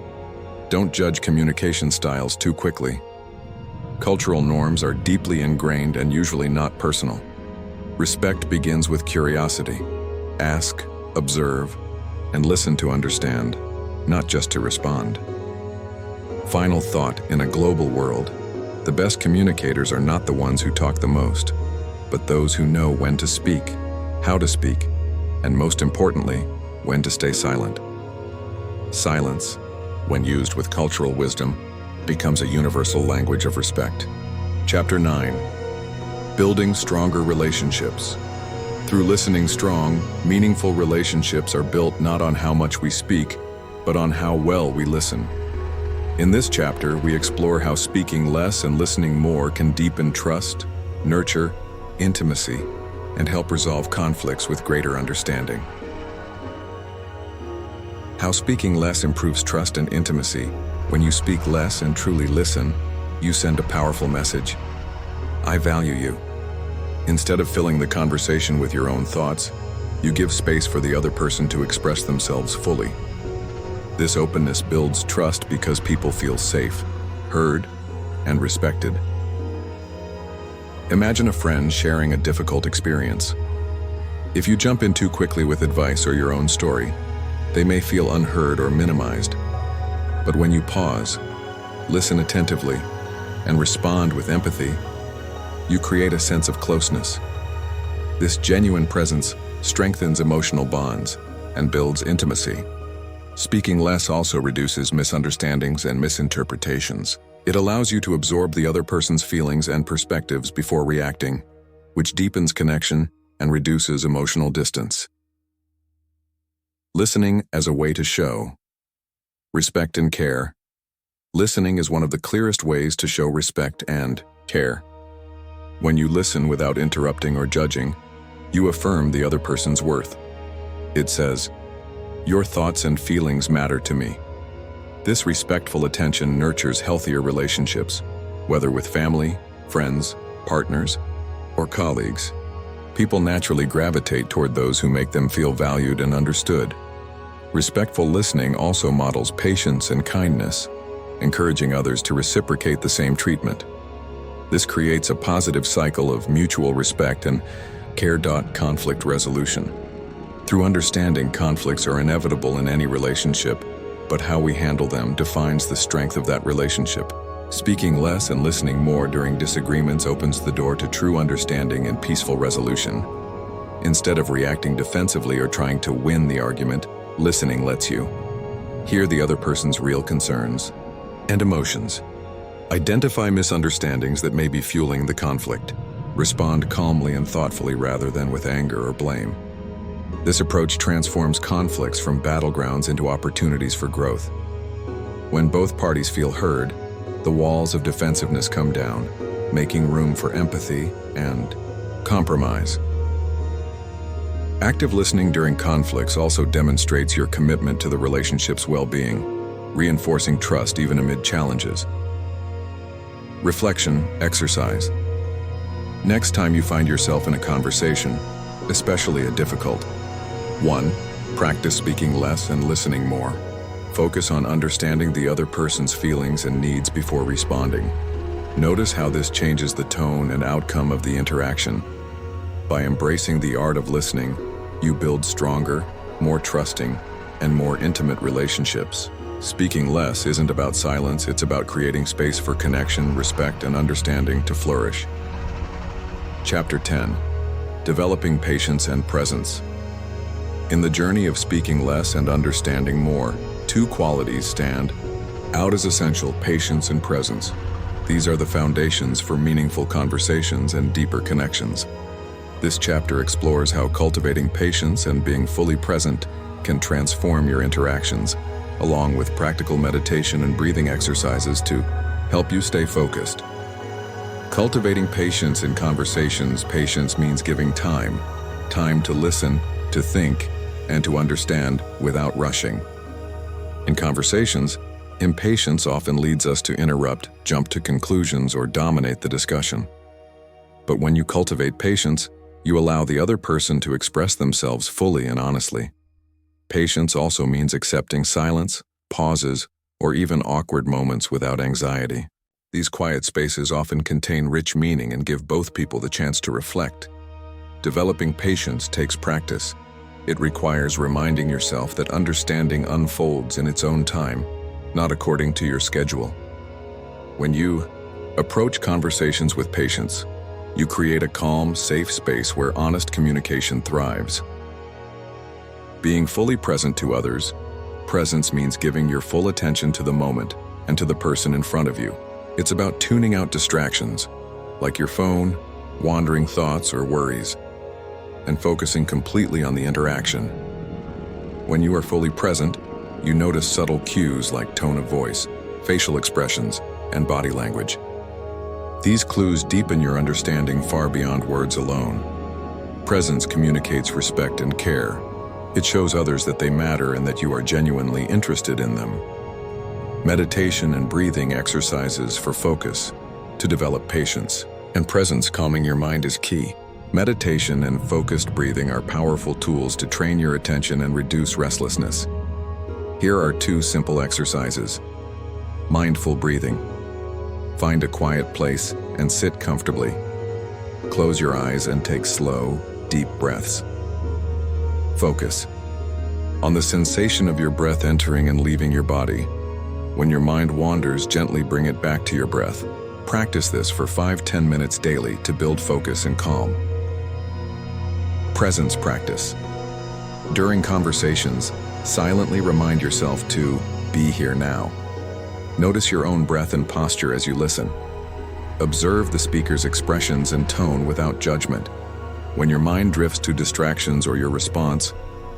Don't judge communication styles too quickly. Cultural norms are deeply ingrained and usually not personal. Respect begins with curiosity. Ask, observe, and listen to understand, not just to respond. Final thought: in a global world, the best communicators are not the ones who talk the most, but those who know when to speak, how to speak, and most importantly, when to stay silent. Silence, when used with cultural wisdom, becomes a universal language of respect. Chapter 9. Building stronger relationships. Through listening strong, meaningful relationships are built not on how much we speak, but on how well we listen. In this chapter, we explore how speaking less and listening more can deepen trust, nurture intimacy, and help resolve conflicts with greater understanding. How speaking less improves trust and intimacy. When you speak less and truly listen, you send a powerful message. I value you. Instead of filling the conversation with your own thoughts, you give space for the other person to express themselves fully. This openness builds trust because people feel safe, heard, and respected. Imagine a friend sharing a difficult experience. If you jump in too quickly with advice or your own story, they may feel unheard or minimized. But when you pause, listen attentively, and respond with empathy, you create a sense of closeness. This genuine presence strengthens emotional bonds and builds intimacy. Speaking less also reduces misunderstandings and misinterpretations. It allows you to absorb the other person's feelings and perspectives before reacting, which deepens connection and reduces emotional distance. Listening as a way to show respect and care. Listening is one of the clearest ways to show respect and care. When you listen without interrupting or judging, you affirm the other person's worth. It says, "Your thoughts and feelings matter to me." This respectful attention nurtures healthier relationships, whether with family, friends, partners, or colleagues. People naturally gravitate toward those who make them feel valued and understood. Respectful listening also models patience and kindness, encouraging others to reciprocate the same treatment. This creates a positive cycle of mutual respect and care. Conflict resolution. Through understanding, conflicts are inevitable in any relationship, but how we handle them defines the strength of that relationship. Speaking less and listening more during disagreements opens the door to true understanding and peaceful resolution. Instead of reacting defensively or trying to win the argument, listening lets you hear the other person's real concerns and emotions. Identify misunderstandings that may be fueling the conflict. Respond calmly and thoughtfully rather than with anger or blame. This approach transforms conflicts from battlegrounds into opportunities for growth. When both parties feel heard, the walls of defensiveness come down, making room for empathy and compromise. Active listening during conflicts also demonstrates your commitment to the relationship's well-being, reinforcing trust even amid challenges. Reflection exercise. Next time you find yourself in a conversation, especially a difficult one, practice speaking less and listening more. Focus on understanding the other person's feelings and needs before responding. Notice how this changes the tone and outcome of the interaction. By embracing the art of listening, you build stronger, more trusting, and more intimate relationships. Speaking less isn't about silence, it's about creating space for connection, respect, and understanding to flourish. Chapter 10. Developing patience and presence. In the journey of speaking less and understanding more, two qualities stand out as essential: patience and presence. These are the foundations for meaningful conversations and deeper connections. This chapter explores how cultivating patience and being fully present can transform your interactions, along with practical meditation and breathing exercises to help you stay focused. Cultivating patience in conversations. Patience means giving time to listen, to think, and to understand without rushing. In conversations, impatience often leads us to interrupt, jump to conclusions, or dominate the discussion. But when you cultivate patience, you allow the other person to express themselves fully and honestly. Patience also means accepting silence, pauses, or even awkward moments without anxiety. These quiet spaces often contain rich meaning and give both people the chance to reflect. Developing patience takes practice. It requires reminding yourself that understanding unfolds in its own time, not according to your schedule. When you approach conversations with patience, you create a calm, safe space where honest communication thrives. Being fully present to others. Presence means giving your full attention to the moment and to the person in front of you. It's about tuning out distractions, like your phone, wandering thoughts, or worries, and focusing completely on the interaction. When you are fully present, you notice subtle cues like tone of voice, facial expressions, and body language. These clues deepen your understanding far beyond words alone. Presence communicates respect and care. It shows others that they matter and that you are genuinely interested in them. Meditation and breathing exercises for focus to develop patience and presence. Calming your mind is key. Meditation and focused breathing are powerful tools to train your attention and reduce restlessness. Here are 2 simple exercises. Mindful breathing. Find a quiet place and sit comfortably. Close your eyes and take slow, deep breaths. Focus on the sensation of your breath entering and leaving your body. When your mind wanders, gently bring it back to your breath. Practice this for 5-10 minutes daily to build focus and calm. Presence practice. During conversations, silently remind yourself to be here now. Notice your own breath and posture as you listen. Observe the speaker's expressions and tone without judgment. When your mind drifts to distractions or your response,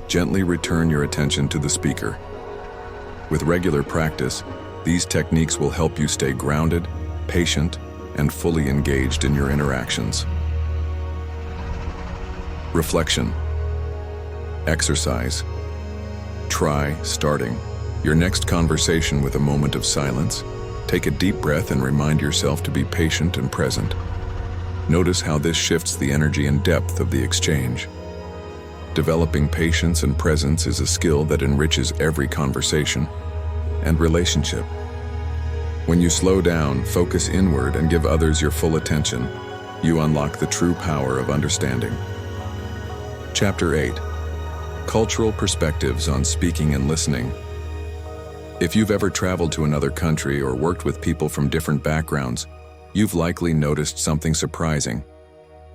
gently return your attention to the speaker. With regular practice, these techniques will help you stay grounded, patient, and fully engaged in your interactions. Reflection. Exercise. Try starting your next conversation with a moment of silence. Take a deep breath and remind yourself to be patient and present. Notice how this shifts the energy and depth of the exchange. Developing patience and presence is a skill that enriches every conversation and relationship. When you slow down, focus inward, and give others your full attention, you unlock the true power of understanding. Chapter 8. Cultural perspectives on speaking and listening. If you've ever traveled to another country or worked with people from different backgrounds, you've likely noticed something surprising.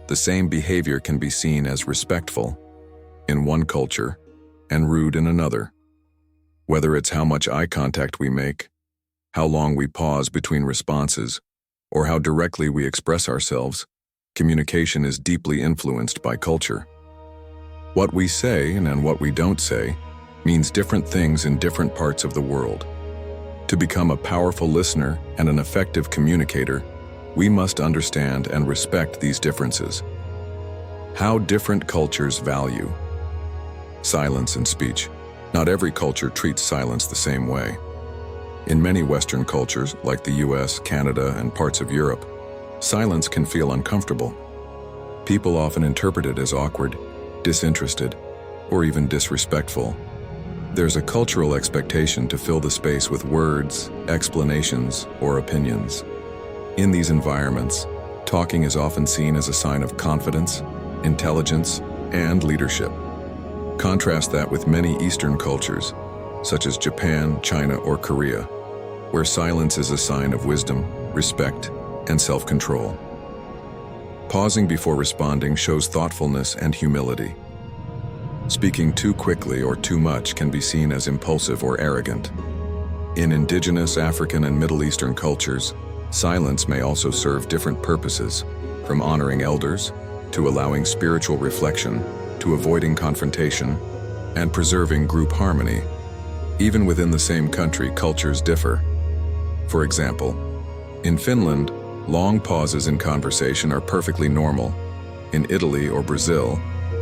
The same behavior can be seen as respectful in one culture and rude in another. Whether it's how much eye contact we make, how long we pause between responses, or how directly we express ourselves, communication is deeply influenced by culture. What we say and what we don't say means different things in different parts of the world. To become a powerful listener and an effective communicator, we must understand and respect these differences. How different cultures value silence and speech. Not every culture treats silence the same way. In many Western cultures, like the US, Canada, and parts of Europe, silence can feel uncomfortable. People often interpret it as awkward, disinterested, or even disrespectful. There's a cultural expectation to fill the space with words, explanations, or opinions. In these environments, talking is often seen as a sign of confidence, intelligence, and leadership. Contrast that with many Eastern cultures, such as Japan, China, or Korea, where silence is a sign of wisdom, respect, and self-control. Pausing before responding shows thoughtfulness and humility. Speaking too quickly or too much can be seen as impulsive or arrogant. In indigenous African and Middle Eastern cultures, silence may also serve different purposes, from honoring elders to allowing spiritual reflection, to avoiding confrontation, and preserving group harmony. Even within the same country, cultures differ. For example, in Finland, long pauses in conversation are perfectly normal. In Italy or Brazil,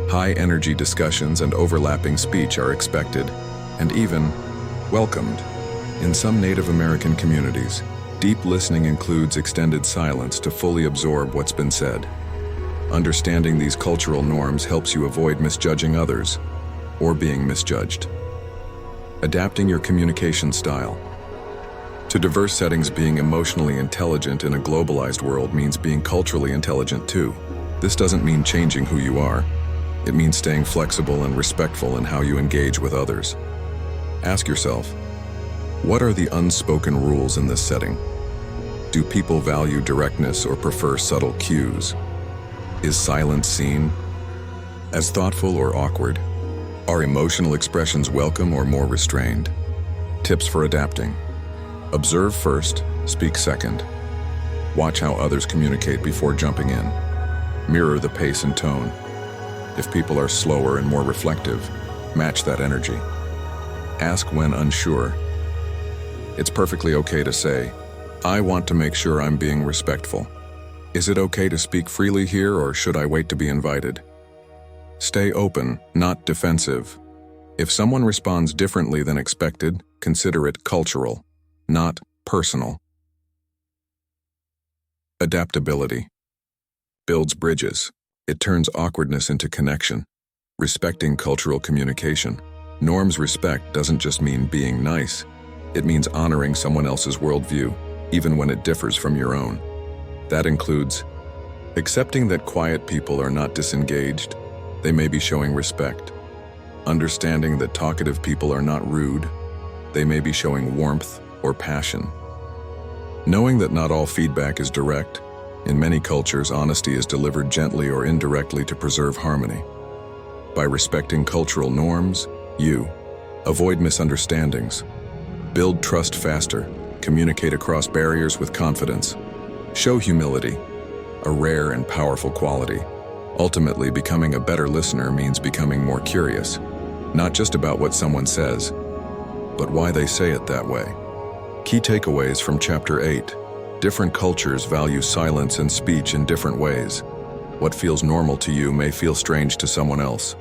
high-energy discussions and overlapping speech are expected, and even welcomed. In some Native American communities, deep listening includes extended silence to fully absorb what's been said. Understanding these cultural norms helps you avoid misjudging others or being misjudged. Adapting your communication style. To diverse settings, being emotionally intelligent in a globalized world means being culturally intelligent too. This doesn't mean changing who you are. It means staying flexible and respectful in how you engage with others. Ask yourself, what are the unspoken rules in this setting? Do people value directness or prefer subtle cues? Is silence seen as thoughtful or awkward? Are emotional expressions welcome or more restrained? Tips for adapting. Observe first, speak second. Watch how others communicate before jumping in. Mirror the pace and tone. If people are slower and more reflective, match that energy. Ask when unsure. It's perfectly okay to say, I want to make sure I'm being respectful. Is it okay to speak freely here, or should I wait to be invited? Stay open, not defensive. If someone responds differently than expected, consider it cultural, not personal. Adaptability builds bridges. It turns awkwardness into connection. Respecting cultural communication. Norms respect doesn't just mean being nice. It means honoring someone else's worldview, even when it differs from your own. That includes accepting that quiet people are not disengaged. They may be showing respect. Understanding that talkative people are not rude. They may be showing warmth or passion. Knowing that not all feedback is direct. In many cultures, honesty is delivered gently or indirectly to preserve harmony. By respecting cultural norms, you avoid misunderstandings, build trust faster, communicate across barriers with confidence, show humility, a rare and powerful quality. Ultimately, becoming a better listener means becoming more curious, not just about what someone says, but why they say it that way. Key takeaways from Chapter 8. Different cultures value silence and speech in different ways. What feels normal to you may feel strange to someone else.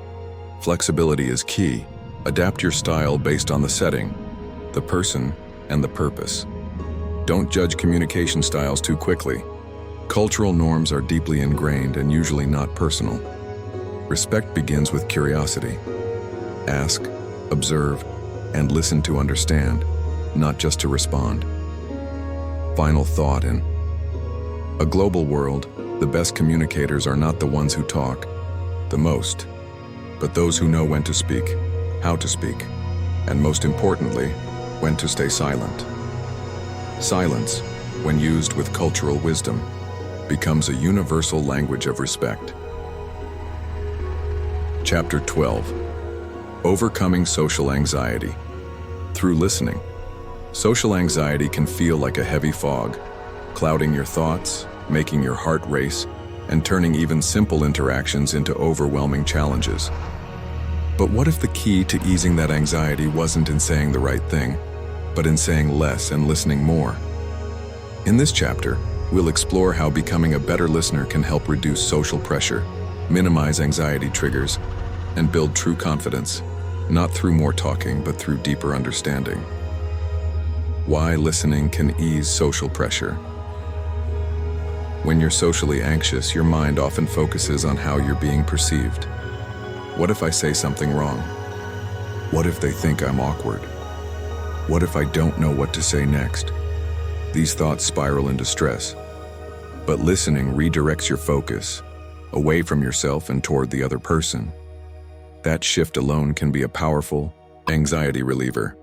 Flexibility is key. Adapt your style based on the setting, the person, and the purpose. Don't judge communication styles too quickly. Cultural norms are deeply ingrained and usually not personal. Respect begins with curiosity. Ask, observe, and listen to understand, not just to respond. Final thought: in a global world, the best communicators are not the ones who talk the most, but those who know when to speak, how to speak, and most importantly, when to stay silent. Silence, when used with cultural wisdom, becomes a universal language of respect. Chapter 12. Overcoming social anxiety. Through listening, social anxiety can feel like a heavy fog, clouding your thoughts, making your heart race, and turning even simple interactions into overwhelming challenges. But what if the key to easing that anxiety wasn't in saying the right thing, but in saying less and listening more? In this chapter, we'll explore how becoming a better listener can help reduce social pressure, minimize anxiety triggers, and build true confidence, not through more talking, but through deeper understanding. Why listening can ease social pressure. When you're socially anxious, your mind often focuses on how you're being perceived. What if I say something wrong? What if they think I'm awkward? What if I don't know what to say next? These thoughts spiral into stress. But listening redirects your focus away from yourself and toward the other person. That shift alone can be a powerful anxiety reliever.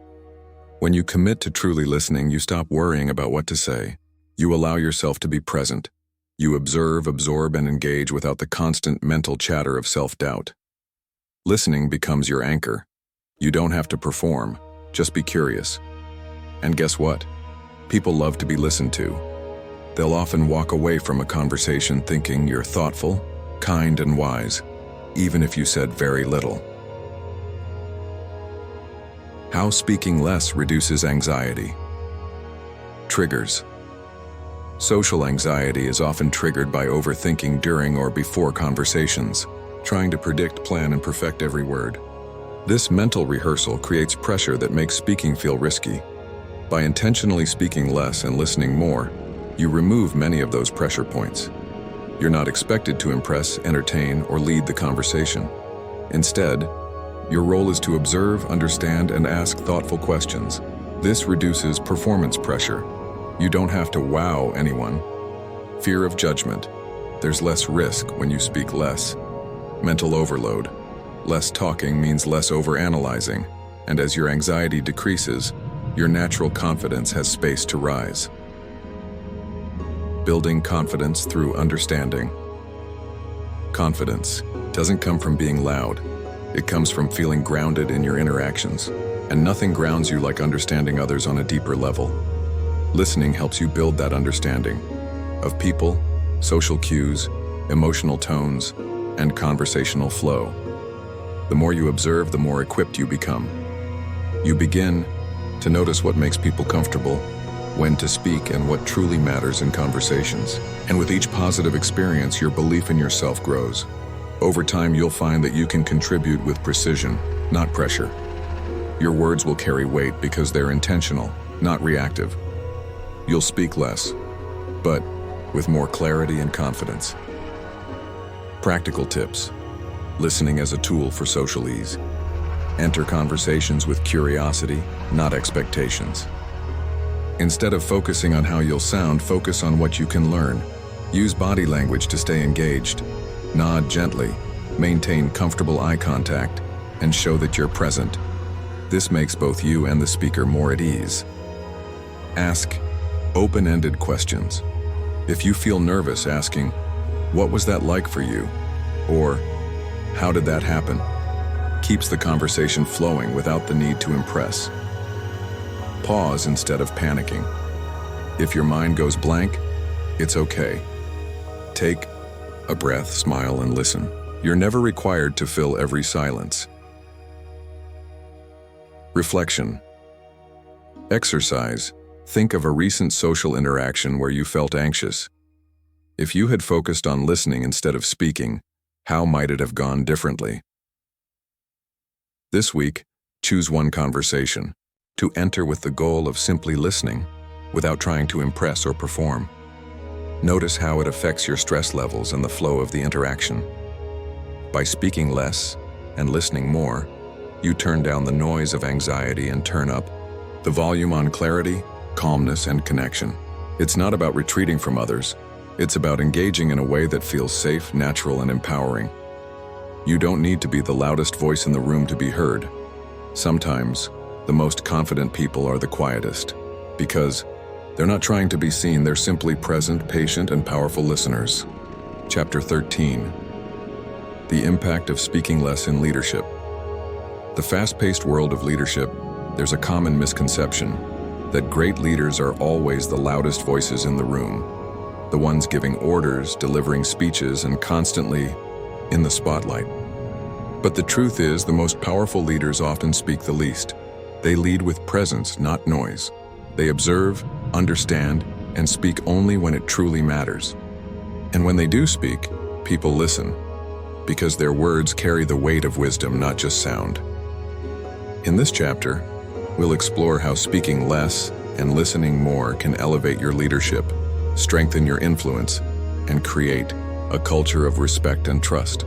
When you commit to truly listening, you stop worrying about what to say. You allow yourself to be present. You observe, absorb, and engage without the constant mental chatter of self-doubt. Listening becomes your anchor. You don't have to perform, just be curious. And guess what? People love to be listened to. They'll often walk away from a conversation thinking you're thoughtful, kind and wise, even if you said very little. How speaking less reduces anxiety. Triggers. Social anxiety is often triggered by overthinking during or before conversations, trying to predict, plan, and perfect every word. This mental rehearsal creates pressure that makes speaking feel risky. By intentionally speaking less and listening more, you remove many of those pressure points. You're not expected to impress, entertain, or lead the conversation. Instead, your role is to observe, understand, and ask thoughtful questions. This reduces performance pressure. You don't have to wow anyone. Fear of judgment. There's less risk when you speak less. Mental overload. Less talking means less overanalyzing, and as your anxiety decreases, your natural confidence has space to rise. Building confidence through understanding. Confidence doesn't come from being loud. It comes from feeling grounded in your interactions, and nothing grounds you like understanding others on a deeper level. Listening helps you build that understanding of people, social cues, emotional tones, and conversational flow. The more you observe, the more equipped you become. You begin to notice what makes people comfortable, when to speak, and what truly matters in conversations. And with each positive experience, your belief in yourself grows. Over time, you'll find that you can contribute with precision, not pressure. Your words will carry weight because they're intentional, not reactive. You'll speak less, but with more clarity and confidence. Practical tips. Listening as a tool for social ease. Enter conversations with curiosity, not expectations. Instead of focusing on how you'll sound, focus on what you can learn. Use body language to stay engaged. Nod gently, maintain comfortable eye contact, and show that you're present. This makes both you and the speaker more at ease. Ask open-ended questions. If you feel nervous, asking, "What was that like for you?" or "How did that happen?" keeps the conversation flowing without the need to impress. Pause instead of panicking. If your mind goes blank, it's okay. Take a breath, smile, and listen. You're never required to fill every silence. Reflection. Exercise. Think of a recent social interaction where you felt anxious. If you had focused on listening instead of speaking, how might it have gone differently? This week, choose one conversation to enter with the goal of simply listening without trying to impress or perform. Notice how it affects your stress levels and the flow of the interaction. By speaking less and listening more, you turn down the noise of anxiety and turn up the volume on clarity, calmness, and connection. It's not about retreating from others. It's about engaging in a way that feels safe, natural, and empowering. You don't need to be the loudest voice in the room to be heard. Sometimes, the most confident people are the quietest, because they're not trying to be seen, they're simply present, patient, and powerful listeners. Chapter 13. The impact of speaking less in leadership. The fast-paced world of leadership, there's a common misconception that great leaders are always the loudest voices in the room, the ones giving orders, delivering speeches, and constantly in the spotlight. But the truth is, the most powerful leaders often speak the least. They lead with presence, not noise. They observe, understand, and speak only when it truly matters. And when they do speak, people listen, because their words carry the weight of wisdom, not just sound. In this chapter, we'll explore how speaking less and listening more can elevate your leadership, strengthen your influence, and create a culture of respect and trust.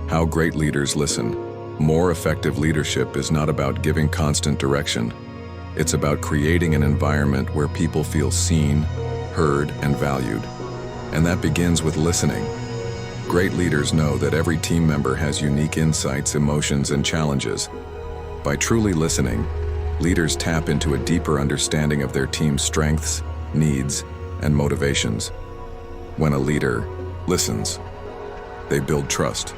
How great leaders listen. More effective leadership is not about giving constant direction. It's about creating an environment where people feel seen, heard, and valued. And that begins with listening. Great leaders know that every team member has unique insights, emotions, and challenges. By truly listening, leaders tap into a deeper understanding of their team's strengths, needs, and motivations. When a leader listens, they build trust.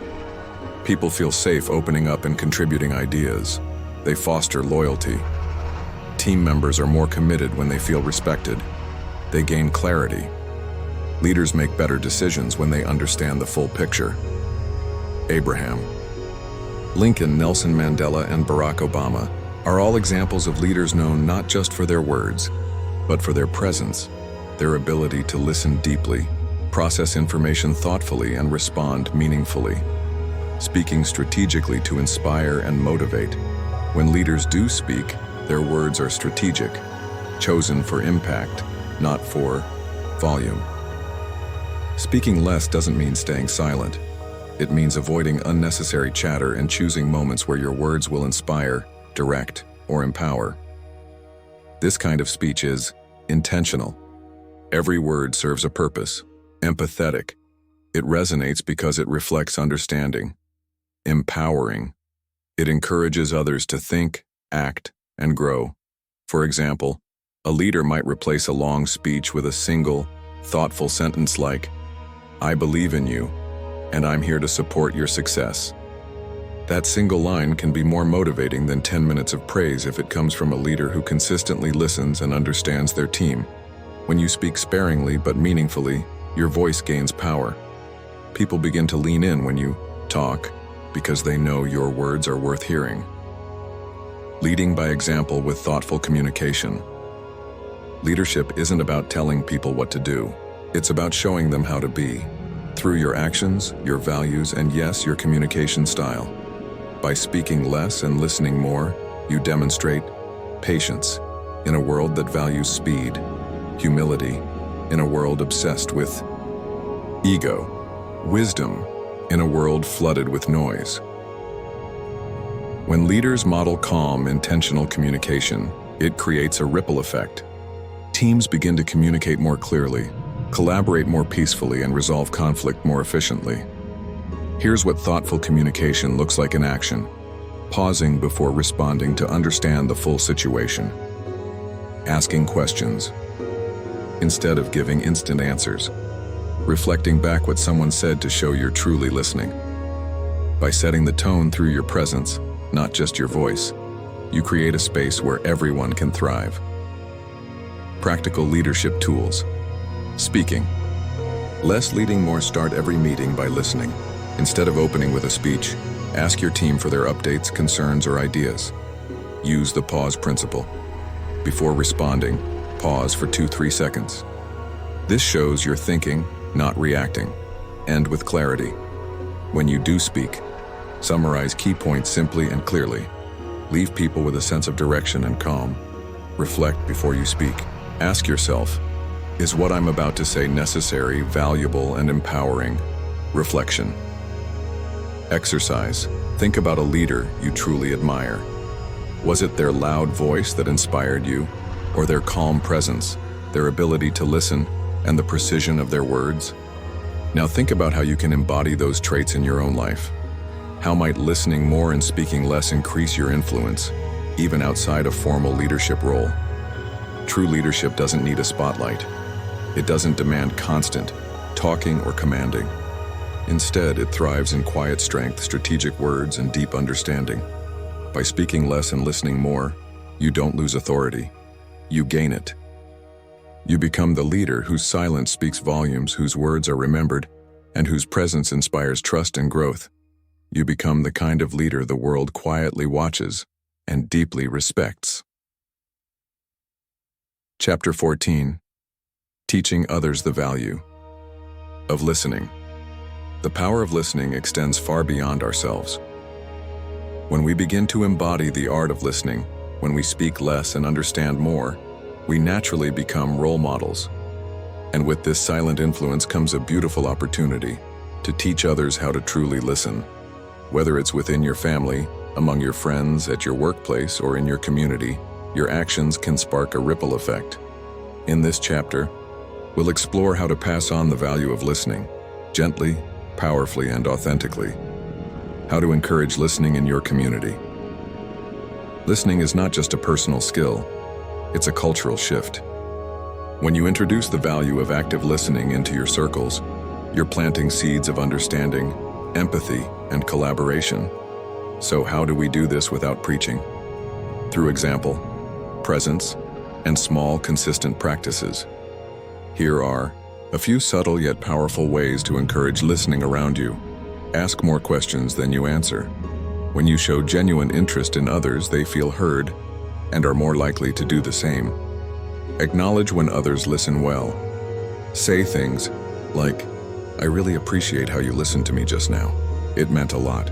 People feel safe opening up and contributing ideas. They foster loyalty. Team members are more committed when they feel respected. They gain clarity. Leaders make better decisions when they understand the full picture. Abraham Lincoln, Nelson Mandela, and Barack Obama are all examples of leaders known not just for their words, but for their presence, their ability to listen deeply, process information thoughtfully, and respond meaningfully, speaking strategically to inspire and motivate. When leaders do speak, their words are strategic, chosen for impact, not for volume. Speaking less doesn't mean staying silent. It means avoiding unnecessary chatter and choosing moments where your words will inspire, direct, or empower. This kind of speech is intentional. Every word serves a purpose. Empathetic. It resonates because it reflects understanding. Empowering. It encourages others to think, act, and grow. For example, a leader might replace a long speech with a single, thoughtful sentence like, "I believe in you, and I'm here to support your success." That single line can be more motivating than 10 minutes of praise if it comes from a leader who consistently listens and understands their team. When you speak sparingly but meaningfully, your voice gains power. People begin to lean in when you talk because they know your words are worth hearing. Leading by example with thoughtful communication. Leadership isn't about telling people what to do. It's about showing them how to be, through your actions, your values, and yes, your communication style. By speaking less and listening more, you demonstrate patience in a world that values speed, humility in a world obsessed with ego, wisdom in a world flooded with noise. When leaders model calm, intentional communication, it creates a ripple effect. Teams begin to communicate more clearly, collaborate more peacefully, and resolve conflict more efficiently. Here's what thoughtful communication looks like in action. Pausing before responding to understand the full situation. Asking questions instead of giving instant answers. Reflecting back what someone said to show you're truly listening. By setting the tone through your presence, not just your voice, you create a space where everyone can thrive. Practical leadership tools. Speaking. Less leading, more. Start every meeting by listening. Instead of opening with a speech, ask your team for their updates, concerns, or ideas. Use the pause principle. Before responding, pause for 2-3 seconds. This shows you're thinking, not reacting. End with clarity. When you do speak, summarize key points simply and clearly. Leave people with a sense of direction and calm. Reflect before you speak. Ask yourself, is what I'm about to say necessary, valuable, and empowering? Reflection. Exercise. Think about a leader you truly admire. Was it their loud voice that inspired you, or their calm presence, their ability to listen, and the precision of their words? Now think about how you can embody those traits in your own life. How might listening more and speaking less increase your influence, even outside a formal leadership role? True leadership doesn't need a spotlight. It doesn't demand constant talking or commanding. Instead, it thrives in quiet strength, strategic words, and deep understanding. By speaking less and listening more, you don't lose authority. You gain it. You become the leader whose silence speaks volumes, whose words are remembered, and whose presence inspires trust and growth. You become the kind of leader the world quietly watches and deeply respects. Chapter 14. Teaching others the value of listening. The power of listening extends far beyond ourselves. When we begin to embody the art of listening, when we speak less and understand more, we naturally become role models. And with this silent influence comes a beautiful opportunity to teach others how to truly listen. Whether it's within your family, among your friends, at your workplace, or in your community, your actions can spark a ripple effect. In this chapter, we'll explore how to pass on the value of listening, gently, powerfully, and authentically. How to encourage listening in your community. Listening is not just a personal skill, it's a cultural shift. When you introduce the value of active listening into your circles, you're planting seeds of understanding, empathy, and collaboration. So how do we do this without preaching? Through example, presence, and small, consistent practices. Here are a few subtle yet powerful ways to encourage listening around you. Ask more questions than you answer. When you show genuine interest in others, they feel heard and are more likely to do the same. Acknowledge when others listen well. Say things like, "I really appreciate how you listened to me just now. It meant a lot."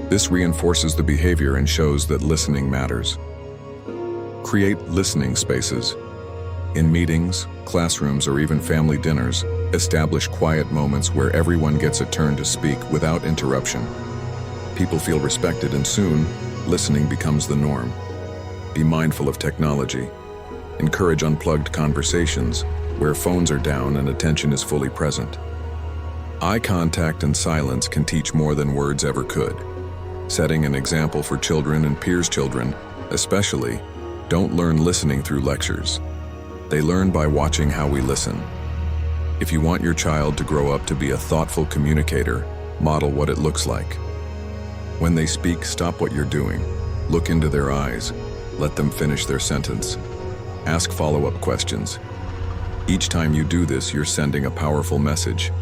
This reinforces the behavior and shows that listening matters. Create listening spaces. In meetings, classrooms, or even family dinners, establish quiet moments where everyone gets a turn to speak without interruption. People feel respected, and soon, listening becomes the norm. Be mindful of technology. Encourage unplugged conversations, where phones are down and attention is fully present. Eye contact and silence can teach more than words ever could. Setting an example for children and peers' children, especially, don't learn listening through lectures. They learn by watching how we listen. If you want your child to grow up to be a thoughtful communicator, model what it looks like. When they speak, stop what you're doing. Look into their eyes. Let them finish their sentence. Ask follow-up questions. Each time you do this, you're sending a powerful message.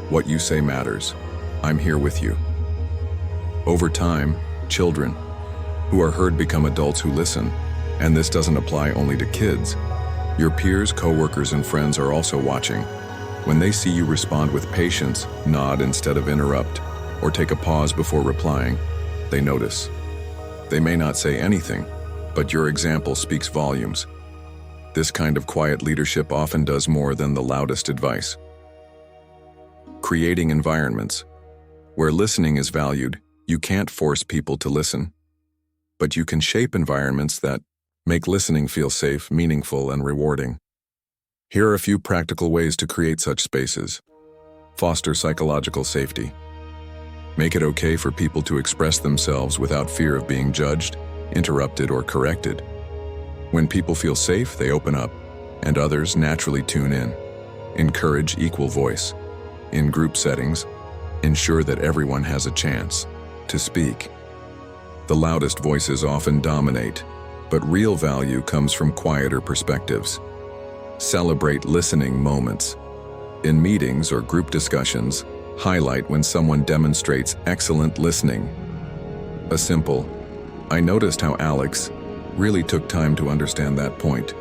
What you say matters. I'm here with you. Over time, children who are heard become adults who listen, and this doesn't apply only to kids. Your peers, coworkers, and friends are also watching. When they see you respond with patience, nod instead of interrupt, or take a pause before replying, they notice. They may not say anything, but your example speaks volumes. This kind of quiet leadership often does more than the loudest advice. Creating environments. Where listening is valued, you can't force people to listen. But you can shape environments that make listening feel safe, meaningful, and rewarding. Here are a few practical ways to create such spaces. Foster psychological safety. Make it okay for people to express themselves without fear of being judged, interrupted, or corrected. When people feel safe, they open up, and others naturally tune in. Encourage equal voice. In group settings, ensure that everyone has a chance to speak. The loudest voices often dominate, but real value comes from quieter perspectives. Celebrate listening moments. In meetings or group discussions, highlight when someone demonstrates excellent listening. A simple, "I noticed how Alex really took time to understand that point,"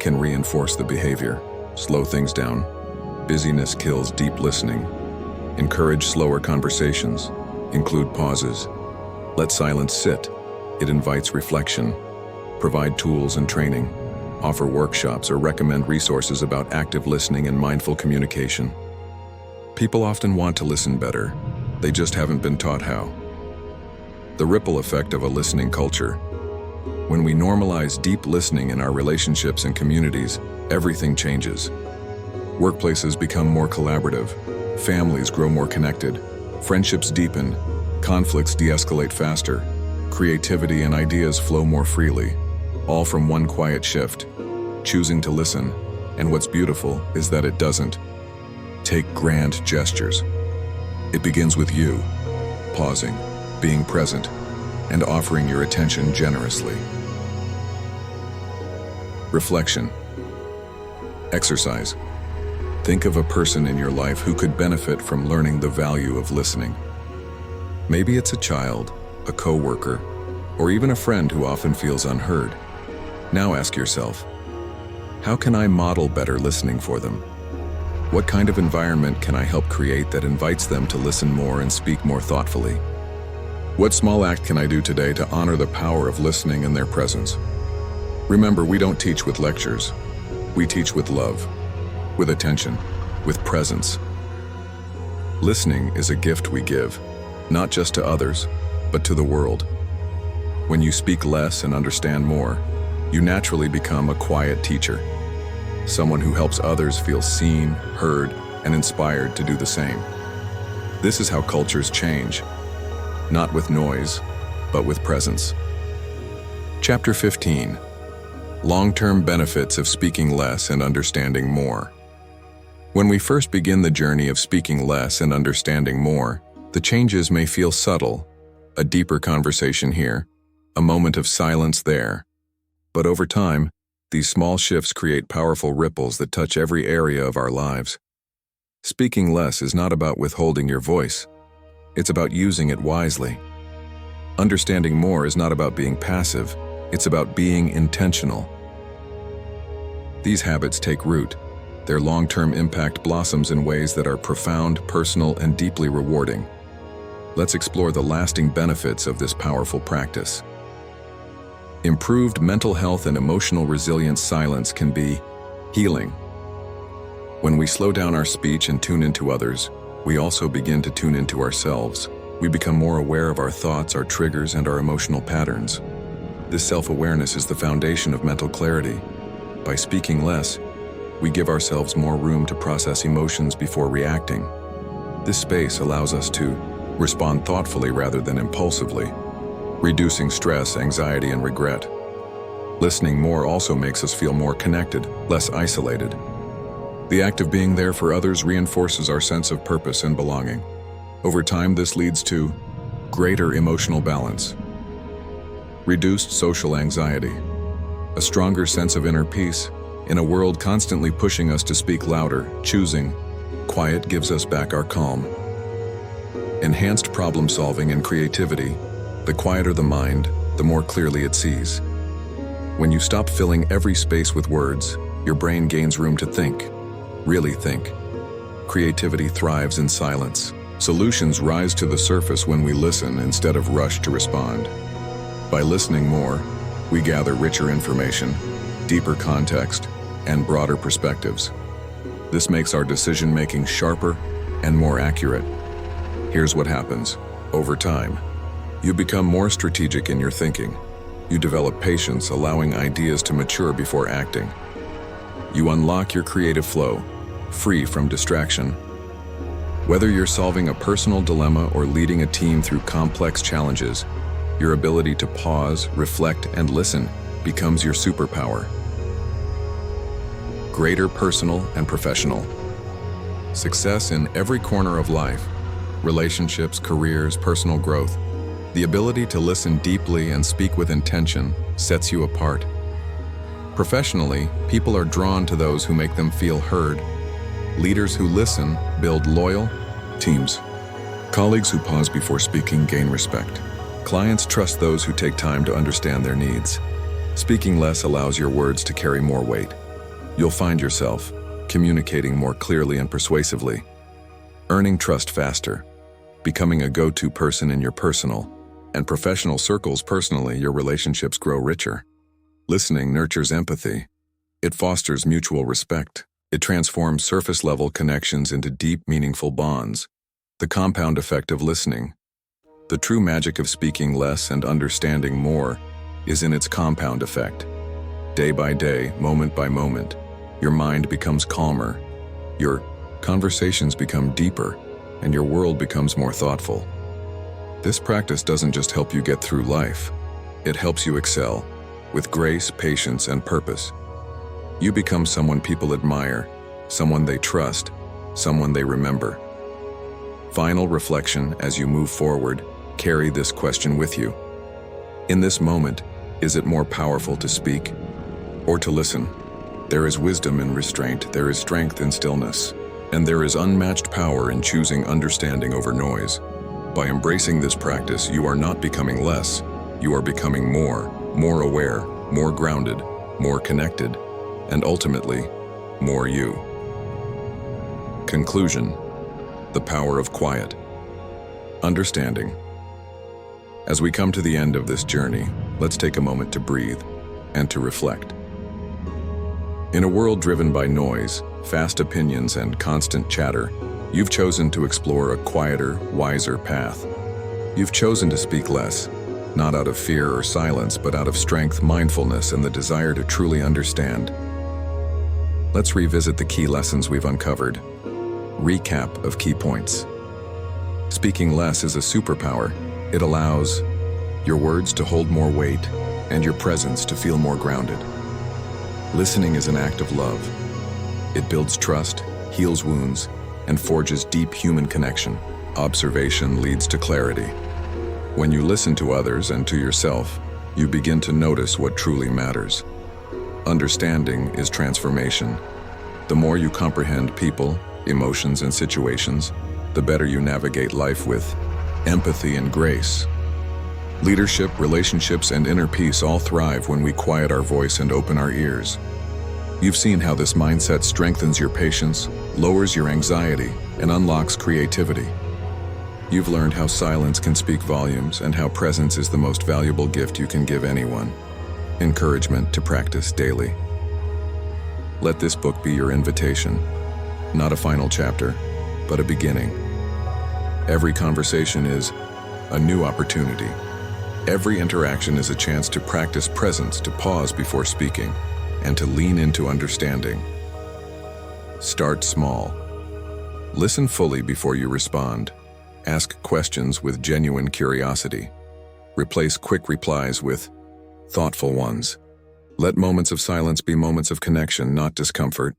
can reinforce the behavior. Slow things down. Busyness kills deep listening. Encourage slower conversations. Include pauses. Let silence sit. It invites reflection. Provide tools and training. Offer workshops or recommend resources about active listening and mindful communication. People often want to listen better. They just haven't been taught how. The ripple effect of a listening culture. When we normalize deep listening in our relationships and communities, everything changes. Workplaces become more collaborative. Families grow more connected. Friendships deepen. Conflicts de-escalate faster. Creativity and ideas flow more freely. All from one quiet shift. Choosing to listen. And what's beautiful is that it doesn't take grand gestures. It begins with you, pausing, being present, and offering your attention generously. Reflection. Exercise. Think of a person in your life who could benefit from learning the value of listening. Maybe it's a child, a coworker, or even a friend who often feels unheard. Now ask yourself, how can I model better listening for them? What kind of environment can I help create that invites them to listen more and speak more thoughtfully? What small act can I do today to honor the power of listening and their presence? Remember, we don't teach with lectures. We teach with love, with attention, with presence. Listening is a gift we give, not just to others, but to the world. When you speak less and understand more, you naturally become a quiet teacher, someone who helps others feel seen, heard, and inspired to do the same. This is how cultures change, not with noise, but with presence. Chapter 15. Long-term benefits of speaking less and understanding more. When we first begin the journey of speaking less and understanding more, the changes may feel subtle, a deeper conversation here, a moment of silence there. But over time, these small shifts create powerful ripples that touch every area of our lives. Speaking less is not about withholding your voice. It's about using it wisely. Understanding more is not about being passive, it's about being intentional. These habits take root. Their long-term impact blossoms in ways that are profound, personal, and deeply rewarding. Let's explore the lasting benefits of this powerful practice. Improved mental health and emotional resilience. Silence can be healing. When we slow down our speech and tune into others, we also begin to tune into ourselves. We become more aware of our thoughts, our triggers, and our emotional patterns. This self-awareness is the foundation of mental clarity. By speaking less, we give ourselves more room to process emotions before reacting. This space allows us to respond thoughtfully rather than impulsively, reducing stress, anxiety, and regret. Listening more also makes us feel more connected, less isolated. The act of being there for others reinforces our sense of purpose and belonging. Over time, this leads to greater emotional balance, reduced social anxiety, a stronger sense of inner peace. In a world constantly pushing us to speak louder, choosing quiet gives us back our calm. Enhanced problem solving and creativity. The quieter the mind, the more clearly it sees. When you stop filling every space with words, your brain gains room to think, really think. Creativity thrives in silence. Solutions rise to the surface when we listen instead of rush to respond. By listening more, we gather richer information, deeper context, and broader perspectives. This makes our decision-making sharper and more accurate. Here's what happens. Over time, you become more strategic in your thinking. You develop patience, allowing ideas to mature before acting. You unlock your creative flow, free from distraction. Whether you're solving a personal dilemma or leading a team through complex challenges, your ability to pause, reflect, and listen becomes your superpower. Greater personal and professional. Success in every corner of life, relationships, careers, personal growth. The ability to listen deeply and speak with intention sets you apart. Professionally, people are drawn to those who make them feel heard. Leaders who listen build loyal teams. Colleagues who pause before speaking gain respect. Clients trust those who take time to understand their needs. Speaking less allows your words to carry more weight. You'll find yourself communicating more clearly and persuasively, earning trust faster, becoming a go-to person in your personal and professional circles. Personally, your relationships grow richer. Listening nurtures empathy. It fosters mutual respect. It transforms surface-level connections into deep, meaningful bonds. The compound effect of listening. The true magic of speaking less and understanding more is in its compound effect. Day by day, moment by moment, your mind becomes calmer, your conversations become deeper, and your world becomes more thoughtful. This practice doesn't just help you get through life, it helps you excel with grace, patience, and purpose. You become someone people admire, someone they trust, someone they remember. Final reflection as you move forward, carry this question with you. In this moment, is it more powerful to speak or to listen? There is wisdom in restraint, there is strength in stillness, and there is unmatched power in choosing understanding over noise. By embracing this practice, you are not becoming less, you are becoming more aware, more grounded, more connected, and ultimately, more you. Conclusion: the power of quiet. Understanding. As we come to the end of this journey, let's take a moment to breathe and to reflect. In a world driven by noise, fast opinions, and constant chatter, you've chosen to explore a quieter, wiser path. You've chosen to speak less, not out of fear or silence, but out of strength, mindfulness, and the desire to truly understand. Let's revisit the key lessons we've uncovered. Recap of key points. Speaking less is a superpower. It allows your words to hold more weight and your presence to feel more grounded. Listening is an act of love. It builds trust, heals wounds, and forges deep human connection. Observation leads to clarity. When you listen to others and to yourself, you begin to notice what truly matters. Understanding is transformation. The more you comprehend people, emotions, and situations, the better you navigate life with empathy, and grace. Leadership, relationships, and inner peace all thrive when we quiet our voice and open our ears. You've seen how this mindset strengthens your patience, lowers your anxiety, and unlocks creativity. You've learned how silence can speak volumes and how presence is the most valuable gift you can give anyone. Encouragement to practice daily. Let this book be your invitation, not a final chapter, but a beginning. Every conversation is a new opportunity. Every interaction is a chance to practice presence, to pause before speaking, and to lean into understanding. Start small. Listen fully before you respond. Ask questions with genuine curiosity. Replace quick replies with thoughtful ones. Let moments of silence be moments of connection, not discomfort.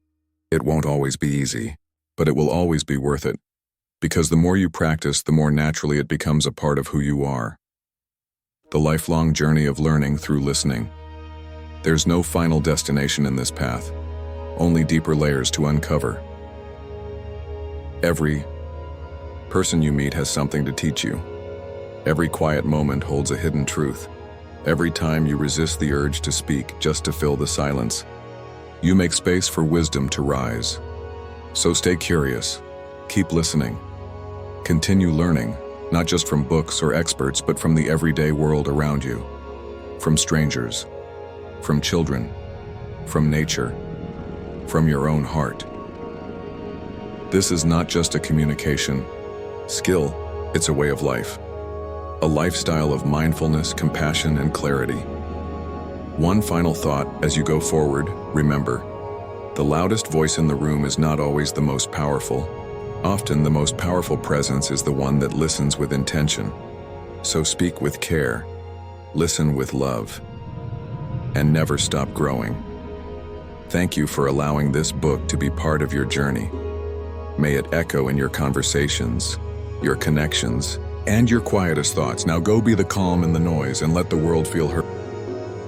It won't always be easy, but it will always be worth it. Because the more you practice, the more naturally it becomes a part of who you are. The lifelong journey of learning through listening. There's no final destination in this path, only deeper layers to uncover. Every person you meet has something to teach you. Every quiet moment holds a hidden truth. Every time you resist the urge to speak just to fill the silence, you make space for wisdom to rise. So stay curious, keep listening, continue learning, not just from books or experts, but from the everyday world around you, from strangers, from children, from nature, from your own heart. This is not just a communication skill, it's a way of life, a lifestyle of mindfulness, compassion, and clarity. One final thought as you go forward, remember, the loudest voice in the room is not always the most powerful. Often the most powerful presence is the one that listens with intention. So speak with care, listen with love, and never stop growing. Thank you for allowing this book to be part of your journey. May it echo in your conversations, your connections, and your quietest thoughts. Now go be the calm in the noise and let the world feel heard.